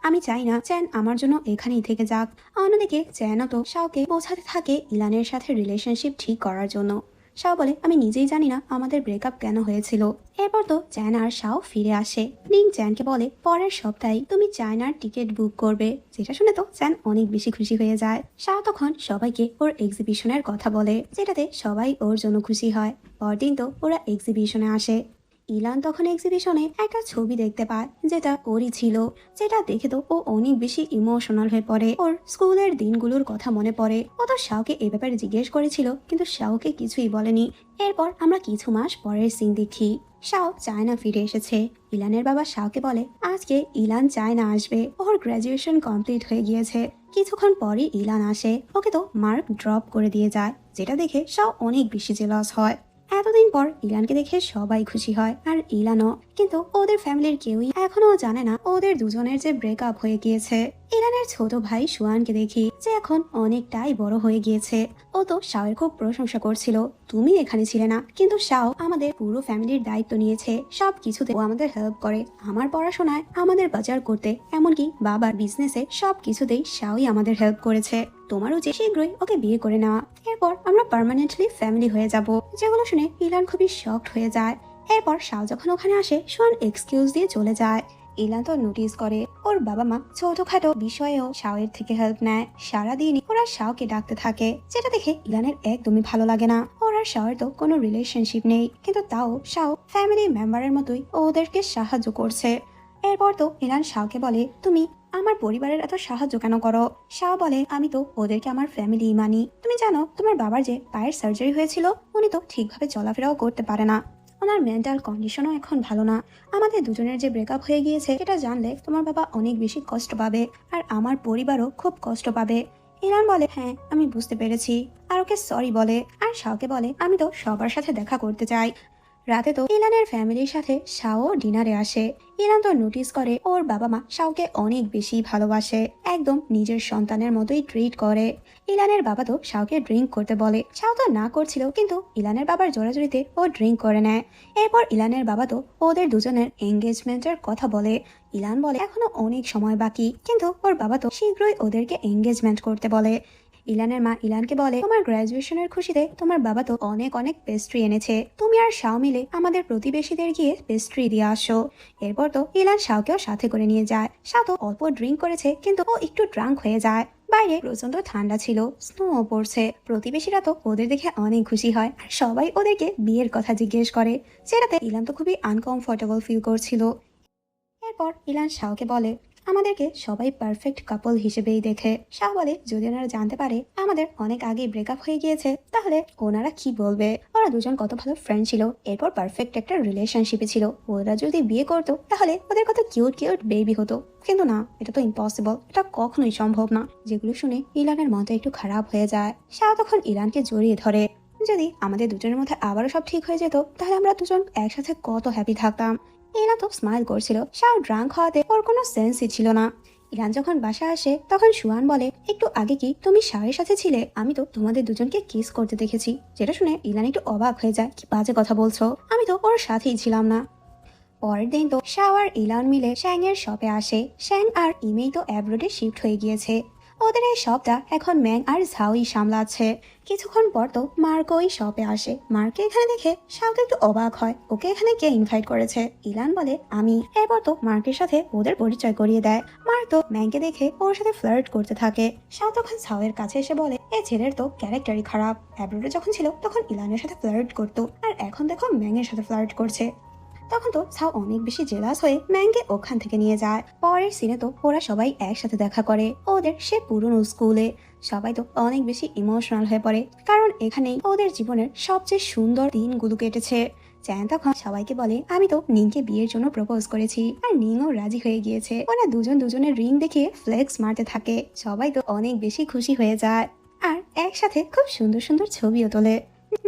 আমি চাই না চ্যান আমার জন্য এখানেই থেকে যাক। অন্যদিকে চ্যানও তো শাওকে বোঝাতে থাকে ইলানের সাথে রিলেশনশিপ ঠিক করার জন্য। শাও বলে আমি নিজেই জানি না আমাদের ব্রেকআপ কেন হয়েছিল। এরপর তো চ্যান আর শাও ফিরে আসে। নিং চ্যানকে বলে পরের সপ্তাহে তুমি চায়নার টিকিট বুক করবে, যেটা শুনে তো চ্যান অনেক বেশি খুশি হয়ে যায়। শাও তখন সবাইকে ওর এক্সিবিশনের কথা বলে, যেটাতে সবাই ওর জন্য খুশি হয়। পরদিন তো ওরা এক্সিবিশনে আসে। ইলান তখন এক্সিবিশনে একটা ছবি দেখতে পায় যেটা ওরই ছিল, যেটা দেখে তো ও অনেক বেশি ইমোশনাল হয়ে পড়ে। ওর স্কুলের দিনগুলোর কথা মনে পড়ে। ও তো শাওকে এ ব্যাপারে জিজ্ঞেস করেছিল, কিন্তু শাওকে কিছুই বলেনি। এরপর আমরা কিছু মাস পরের সিন দেখি। শাও চায়না ফিরে এসেছে। ইলানের বাবা শাওকে বলে আজকে ইলান চায়না আসবে, ওর গ্রাজুয়েশন কমপ্লিট হয়ে গিয়েছে। কিছুক্ষণ পরই ইলান আসে, ওকে তো মার্ক ড্রপ করে দিয়ে যায়, যেটা দেখে শাও অনেক বেশি জেলাস হয়। এতদিন পর ইলানকে দেখে সবাই খুশি হয়, আর ইলানও। কিন্তু ওদের ফ্যামিলির কেউই এখনো জানে না ওদের দুজনের যে ব্রেকআপ হয়ে গিয়েছে। ইলানের ছোট ভাই সুয়ানকে দেখি, যে এখন অনেকটাই বড় হয়ে গিয়েছে। ও তো শাওয়ের খুব প্রশংসা করছিল, তুমি এখানে ছিলে না, কিন্তু শাও আমাদের পুরো ফ্যামিলির দায়িত্ব নিয়েছে। সব কিছুতে ও আমাদের হেল্প করে, আমার পড়াশোনায়, আমাদের বাজার করতে, এমনকি বাবার বিজনেসে সব কিছুতেই শাওই আমাদের হেল্প করেছে। তোমারও যে শীঘ্রই ওকে বিয়ে করে নেওয়া, এরপর আমরা পার্মানেন্টলি ফ্যামিলি হয়ে যাব। যেগুলো শুনে ইলান খুবই শকড হয়ে যায়। এরপর শাও যখন ওখানে আসে, সোয়ান এক্সকিউজ দিয়ে চলে যায়। ইলান তো নোটিস করে ওর বাবা মা ছোটখাটো বিষয়েও শাওয়ের থেকে হেল্প নেয়। সারাদিনই ওরা শাওকে ডাকতে থাকে, যেটা দেখে ইলানের একদমই ভালো লাগে না। ওর আর শাওয়ের তো কোনো রিলেশনশিপ নেই, কিন্তু তাও শাও ফ্যামিলি মেম্বারের মতোই ওদেরকে সাহায্য করছে। এরপর তো ইলান শাওকে বলে তুমি আমার পরিবারের এত সাহায্য কেন করো? শাও বলে আমি তো ওদেরকে আমার ফ্যামিলি মানি। তুমি জানো তোমার বাবার যে পায়ের সার্জারি হয়েছিল, উনি তো ঠিকভাবে চলাফেরাও করতে পারে না, ওনার মেন্টাল কন্ডিশনও এখন ভালো না। আমাদের দুজনের যে ব্রেকআপ হয়ে গিয়েছে এটা জানলে তোমার বাবা অনেক বেশি কষ্ট পাবে, আর আমার পরিবারও খুব কষ্ট পাবে। ইলান বলে হ্যাঁ আমি বুঝতে পেরেছি, আর ওকে সরি বলে। আর শাওকে বলে আমি তো সবার সাথে দেখা করতে চাই। রাতে তো ইলানের ফ্যামিলির সাথে শাও ডিনারে আসে। ইলান তো নোটিস করে ওর বাবা মা শাওকে অনেক বেশি ভালোবাসে, একদম নিজের সন্তানের মতোই ট্রিট করে। ইলানের বাবা তো শাওকে ড্রিঙ্ক করতে বলে, শাও তো না করছিল, কিন্তু ইলানের বাবার জোরাজুরিতে ও ড্রিঙ্ক করে নেয়। এরপর ইলানের বাবা তো ওদের দুজনের এঙ্গেজমেন্টের কথা বলে। ইলান বলে এখনো অনেক সময় বাকি, কিন্তু ওর বাবা তো শীঘ্রই ওদেরকে এঙ্গেজমেন্ট করতে বলে। ইলানের মা ইলানকে বলে তোমার গ্রাজুয়েশনের খুশিতে তোমার বাবা তো অনেক অনেক পেস্ট্রি এনেছে, তুমি আর শাও মিলে আমাদের প্রতিবেশীদের গিয়ে পেস্ট্রি দিয়ে আসো। এরপর তো ইলান শাওকেও সাথে করে নিয়ে যায়। শাও তো অল্প ড্রিঙ্ক করেছে, কিন্তু ও একটু ড্রাঙ্ক হয়ে যায়। বাইরে প্রচন্ড ঠান্ডা ছিল, স্নোও পড়ছে। প্রতিবেশীরা তো ওদের দেখে অনেক খুশি হয়, আর সবাই ওদেরকে বিয়ের কথা জিজ্ঞেস করে, যেটাতে ইলান তো খুবই আনকমফোর্টেবল ফিল করছিল। এরপর ইলান শাওকে বলে আমাদেরকে সবাই পারফেক্ট কাপল হিসেবেই দেখে। শাও বলে যদি ওনারা জানতে পারে আমাদের অনেক আগে ব্রেকআপ হয়ে গিয়েছে, তাহলে ওনারা কি বলবে? ওরা দুজন কত ভালো ফ্রেন্ড ছিল, এরপর পারফেক্ট একটা রিলেশনশিপে ছিল। ওরা যদি বিয়ে করতো তাহলে ওদের কত কিউট কিউট বেবি হতো, কিন্তু না, এটা তো ইম্পসিবল, এটা কখনোই সম্ভব না। যেগুলো শুনে ইলানের মনটা একটু খারাপ হয়ে যায়। শাও তখন ইলানকে জড়িয়ে ধরে, যদি আমাদের দুজনের মধ্যে আবারও সব ঠিক হয়ে যেত, তাহলে আমরা দুজন একসাথে কত হ্যাপি থাকতাম। ইলান তো স্মাইল করছিল। শাও ড্রাঙ্ক হওয়াতে ওর কোনো সেন্সই ছিল না। ইলান যখন বাসা আসে তখন সুয়ান বলে একটু আগে কি তুমি শাওয়ের সাথে ছিলে? আমি তো তোমাদের দুজনকে কিস করতে দেখেছি। যেটা শুনে ইলান একটু অবাক হয়ে যায়, কি বাজে কথা বলছো, আমি তো ওর সাথেই ছিলাম না। পরের দিন তো শাও আর ইলান মিলে শ্যাং এর শপে আসে। শ্যাং আর ইমেই তো অ্যাব্রোডে শিফট হয়ে গিয়েছে। ওদের এই শপটা এখন ম্যাং আর ঝাওই সামলাচ্ছে। কিছুক্ষণ পর তো মার্কো ওই শপে আসে। মার্ককে এখানে দেখে শাও তো একটু অবাক হয়, ওকে এখানে কে ইনভাইট করেছে? ইলান বলে আমি। এরপর তো মার্কের সাথে ওদের পরিচয় করিয়ে দেয়। মার্ক তো ম্যাংকে দেখে ওর সাথে ফ্লার্ট করতে থাকে। শাও তখন ঝাওয়ের কাছে এসে বলে এই ছেলের তো ক্যারেক্টারই খারাপ, অ্যাব্রোডে যখন ছিল তখন ইলানের সাথে ফ্লার্ট করতো, আর এখন দেখো ম্যাংয়ের সাথে ফ্লার্ট করছে। তখন তো ছাও অনেক বেশি জেলাস হয়ে ম্যাংকে ওখান থেকে নিয়ে যায়। পরের সিনে তো ওরা সবাই একসাথে দেখা করে ওদের সে পুরনো স্কুলে। সবাই তো অনেক বেশি ইমোশনাল হয়ে পড়ে, কারণ এখানেই ওদের জীবনের সবচেয়ে সুন্দর দিনগুলো কেটেছে। চ্যান তখন সবাইকে বলে আমি তো নিংকে বিয়ের জন্য প্রপোজ করেছি, আর নিংও রাজি হয়ে গিয়েছে। ওরা দুজন দুজনের রিং দেখিয়ে ফ্লেক্স মারতে থাকে। সবাই তো অনেক বেশি খুশি হয়ে যায়, আর একসাথে খুব সুন্দর সুন্দর ছবিও তোলে।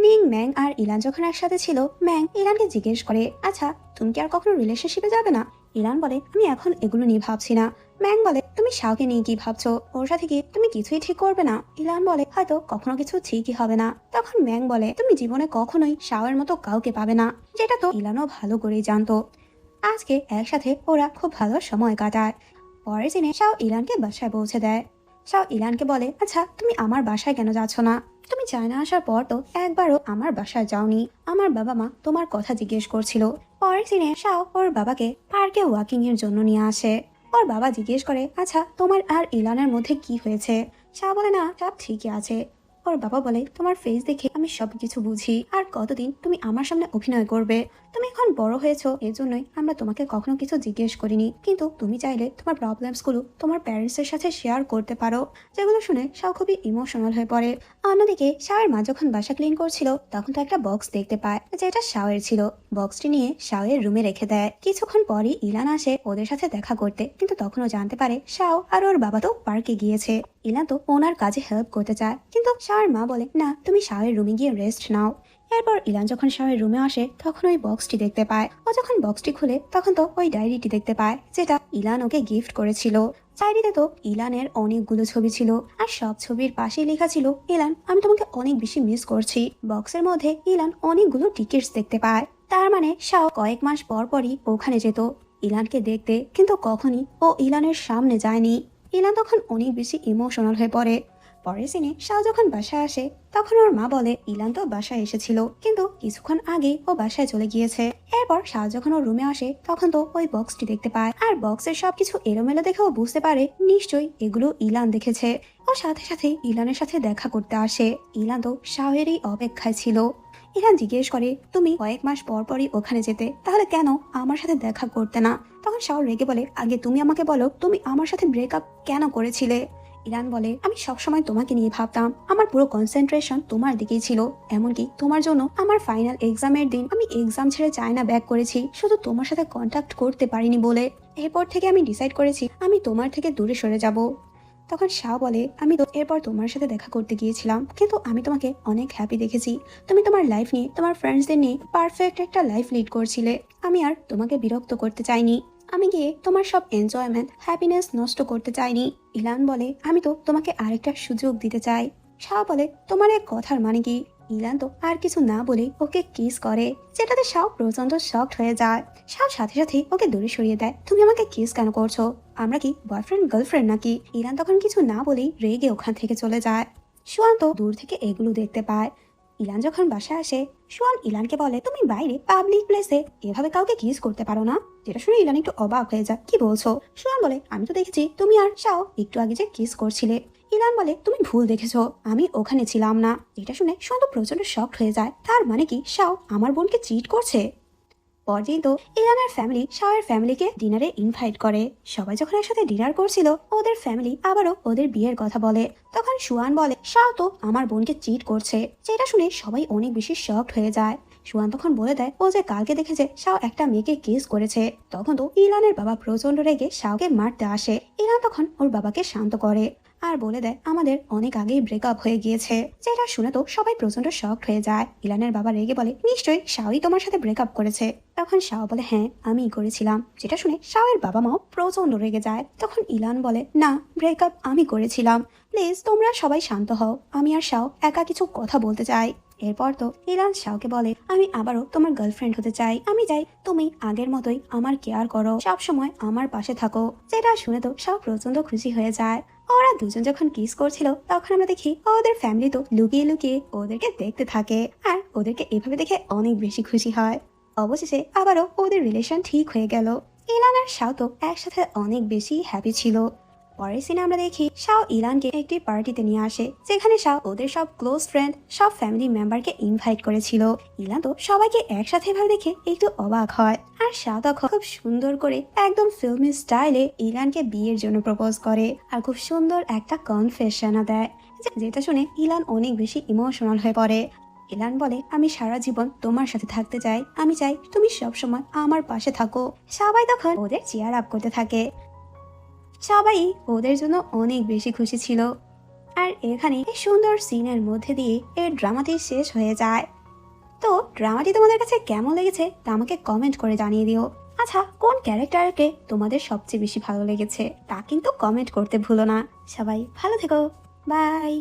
নিং, ম্যাং আর ইলান যখন একসাথে ছিল, ম্যাং ইলানকে জিজ্ঞেস করে আচ্ছা তুমি কি আর কখনো রিলেশনশিপে যাবে না? ইলান বলে আমি এখন এগুলো নিয়ে ভাবছি না। ম্যাং বলে তুমি শাওকে নিয়ে কি ভাবছো? ওর সাথে কি তুমি কিছুই ঠিক করবে না? ইলান বলে হয়তো কখনো কিছু ঠিকই হবে না। তখন ম্যাং বলে তুমি জীবনে কখনোই শাওয়ের মতো কাউকে পাবে না, যেটা তো ইলানও ভালো করেই জানতো। আজকে একসাথে ওরা খুব ভালো সময় কাটায়। পরের দিনে শাও ইলানকে বাসায় পৌঁছে দেয়। শাও ইলানকে বলে, আচ্ছা তুমি আমার বাসায় কেন যাচ্ছ না? তুমি চায়না আসার পর তো একবারও আমার বাসায় যাওনি। আমার বাবা মা তোমার কথা জিজ্ঞেস করছিল। পরের দিনে শাও ওর বাবাকে পার্কে ওয়াকিং এর জন্য নিয়ে আসে। ওর বাবা জিজ্ঞেস করে, আচ্ছা তোমার আর ইলানের মধ্যে কি হয়েছে? শাও বলে, না সব ঠিকই আছে। ওর বাবা বলে, তোমার ফেস দেখে আমি সবকিছু বুঝি। আর কতদিন তুমি আমার সামনে অভিনয় করবে? তুমি এখন বড় হয়েছো, এর জন্যই আমরা তোমাকে কখনো কিছু জিজ্ঞেস করিনি। কিন্তু তুমি চাইলে তোমার প্রবলেমস গুলো তোমার প্যারেন্টস এর সাথে শেয়ার করতে পারো। যেগুলো শুনে শাও খুবই ইমোশনাল হয়ে পড়ে। অন্যদিকে শাওয়ের মা যখন বাসা ক্লিন করছিল তখন তো একটা বক্স দেখতে পায় যেটা শাওয়ের ছিল। বক্সটি নিয়ে শাওয়ের রুমে রেখে দেয়। কিছুক্ষণ পরই ইলান আসে ওদের সাথে দেখা করতে, কিন্তু তখনও জানতে পারে শাও আর ওর বাবা তো পার্কে গিয়েছে। ইলান তো ওনার কাজে হেল্প করতে চায়, কিন্তু শাওয়ের মা বলে, না তুমি শাওয়ের রুমে গিয়ে রেস্ট নাও। এরপর ইলান যখন শাওয়ের রুমে আসে তখন ওই বক্সটি দেখতে পায়। ও যখন বক্সটি খুলে তখন তো ওই ডায়েরিটি দেখতে পায় যেটা ইলান ওকে গিফট করেছিল। ডায়েরিতে তো ইলানের অনেকগুলো ছবি ছিল, আর সব ছবির পাশেই লেখা ছিল, ইলান আমি তোমাকে অনেক বেশি মিস করছি। বক্সের মধ্যে ইলান অনেকগুলো টিকিটস দেখতে পায়। তার মানে শাও কয়েক মাস পর পরই ওখানে যেত ইলানকে দেখতে, কিন্তু কখনই ও ইলানের সামনে যায়নি। ইলান তখন অনেক বেশি ইমোশনাল হয়ে পড়ে। পরের সিনে শাও যখন বাসায় আসে তখন ওর মা বলে, ইলান তো বাসায় এসেছিল, কিন্তু কিছুক্ষণ আগে ও বাসায় চলে গিয়েছে। এরপর শাও যখন ওর রুমে আসে তখন তো ওই বক্সটি দেখতে পায়, আর বক্সের সবকিছু এলোমেলো দেখে ও বুঝতে পারে নিশ্চয়ই এগুলো ইলান দেখেছে। ও সাথে সাথে ইলানের সাথে দেখা করতে আসে। ইলান তো শাওয়েরই অপেক্ষায় ছিল। ইলান জিজ্ঞেস করে, তুমি কয়েক মাস পর পরই ওখানে যেতে, তাহলে কেন আমার সাথে দেখা করতে না? তখন শাও রেগে বলে, আগে তুমি আমাকে বলো তুমি আমার সাথে ব্রেকআপ কেন করেছিলে? ইলান বলে, আমি সবসময় তোমাকে নিয়ে ভাবতাম, আমার পুরো কনসেন্ট্রেশন তোমার দিকেই ছিল। এমনকি তোমার জন্য আমার ফাইনাল এক্সামের দিন আমি এক্সাম ছেড়ে চায়না ব্যাক করেছি শুধু তোমার সাথে কন্ট্যাক্ট করতে পারিনি বলে। এরপর থেকে আমি ডিসাইড করেছি আমি তোমার থেকে দূরে সরে যাব। তখন শাও বলে, আমি তো এরপর তোমার সাথে দেখা করতে গিয়েছিলাম, কিন্তু আমি তোমাকে অনেক হ্যাপি দেখেছি। তুমি তোমার লাইফ নিয়ে তোমার ফ্রেন্ডসদের নিয়ে পারফেক্ট একটা লাইফ লিড করছিলে। আমি আর তোমাকে বিরক্ত করতে চাইনি। আমি গিয়ে তোমার সব এনজয়মেন্ট হ্যাপিনেস নষ্ট করতে চাইনি। ইলান বলে, আমি তো তোমাকে আরেকটা সুযোগ দিতে চাই। শাও বলে, তোমার এক কথার মানে কি? ইলান তো আর কিছু না বলে ওকে কিস করে, যেটাতে শাও প্রচন্ড শকড হয়ে যায়। শাও সাথে সাথে ওকে দূরে সরিয়ে দেয়। তুমি আমাকে কিস কেন করছো? আমরা কি বয়ফ্রেন্ড গার্লফ্রেন্ড নাকি? ইলান তখন কিছু না বলেই রেগে ওখান থেকে চলে যায়। সুয়ান তো দূর থেকে এগুলো দেখতে পায়। ইলান যখন বাসায় আসে সুয়ান ইলানকে বলে, তুমি বাইরে পাবলিক প্লেসে এভাবে কাউকে কিস করতে পারো না? যেটা শুনে ইলান একটু অবাক হয়ে যায়, কি বলছো? সুয়ান বলে, আমি তো দেখেছি তুমি আর শাও একটু আগে যে কিস করছিলে। ইলান বলে, তুমি ভুল দেখেছো, আমি ওখানে ছিলাম না। এটা শুনে সুয়ান তো প্রচন্ড শকড হয়ে যায়। তার মানে কি শাও আমার বোনকে চিট করছে? পরদিন তো ইলানের ফ্যামিলি শাওয়ের ফ্যামিলিকে ডিনারে ইনভাইট করে। সবাই যখন একসাথে ডিনার করছিল ওদের ফ্যামিলি আবারও ওদের বিয়ের কথা বলে। তখন সুয়ান বলে, শাও তো আমার বোনকে চিট করছে। যেটা শুনে সবাই অনেক বেশি শকড হয়ে যায়। সুয়ান তখন বলে দেয় ও যে কালকে দেখেছে শাও একটা মেয়েকে কিস করেছে। তখন তো ইলানের বাবা প্রচন্ড রেগে শাওকে মারতে আসে। ইলান তখন ওর বাবাকে শান্ত করে আর বলে দেয়, আমাদের অনেক আগেই ব্রেকআপ হয়ে গিয়েছে। যেটা শুনে তো সবাই প্রচন্ড শকড হয়ে যায়। ইলানের বাবা রেগে বলে, নিশ্চয়ই শাওই তোমার সাথে ব্রেকআপ করেছে। তখন শাও বলে, হ্যাঁ আমিই করেছিলাম। যেটা শুনে শাওয়ের বাবা মাও প্রচন্ড রেগে যায়। তখন ইলান বলে, না ব্রেকআপ আমি করেছিলাম, প্লিজ তোমরা সবাই শান্ত হও, আমি আর শাও একা কিছু কথা বলতে চাই। এরপর তো ইলান শাওকে বলে, আমি আবারও তোমার গার্লফ্রেন্ড হতে চাই। আমি চাই তুমি আগের মতোই আমার কেয়ার করো, সব সময় আমার পাশে থাকো। যেটা শুনে তো শাও প্রচন্ড খুশি হয়ে যায়। ওরা দুজন যখন কিস করছিল তখন আমরা দেখি ওদের ফ্যামিলি তো লুকিয়ে লুকিয়ে ওদেরকে দেখতে থাকে, আর ওদেরকে এভাবে দেখে অনেক বেশি খুশি হয়। অবশেষে আবারও ওদের রিলেশন ঠিক হয়ে গেল। ইলান আর শাও তো একসাথে অনেক বেশি হ্যাপি ছিল। পরের সিনে আমরা দেখি শাও ইলানকে একটি পার্টিতে নিয়ে আসে, যেখানে শাও ওদের সব ক্লোজ ফ্রেন্ড সব ফ্যামিলি মেম্বারকে ইনভাইট করেছিল। ইলান তো সবাইকে একসাথে ভাবে দেখে একটু অবাক হয়। আর শাও তখন খুব সুন্দর করে একদম ফিল্মি স্টাইলে ইলানকে বিয়ের জন্য প্রপোজ করে, আর খুব সুন্দর একটা কনফেশনও দেয়, যেটা শুনে ইলান অনেক বেশি ইমোশনাল হয়ে পড়ে। ইলান বলে, আমি সারা জীবন তোমার সাথে থাকতে চাই, আমি চাই তুমি সবসময় আমার পাশে থাকো। সবাই তখন ওদের চিয়ার আপ করতে থাকে। সবাই ওদের জন্য অনেক বেশি খুশি ছিল। আর এখানে এই সুন্দর সিনের মধ্যে দিয়ে এর ড্রামাটি শেষ হয়ে যায়। তো ড্রামাটি তোমাদের কাছে কেমন লেগেছে তা আমাকে কমেন্ট করে জানিয়ে দিও। আচ্ছা, কোন ক্যারেক্টারকে তোমাদের সবচেয়ে বেশি ভালো লেগেছে তা কিন্তু কমেন্ট করতে ভুলো না। সবাই ভালো থেকো, বাই।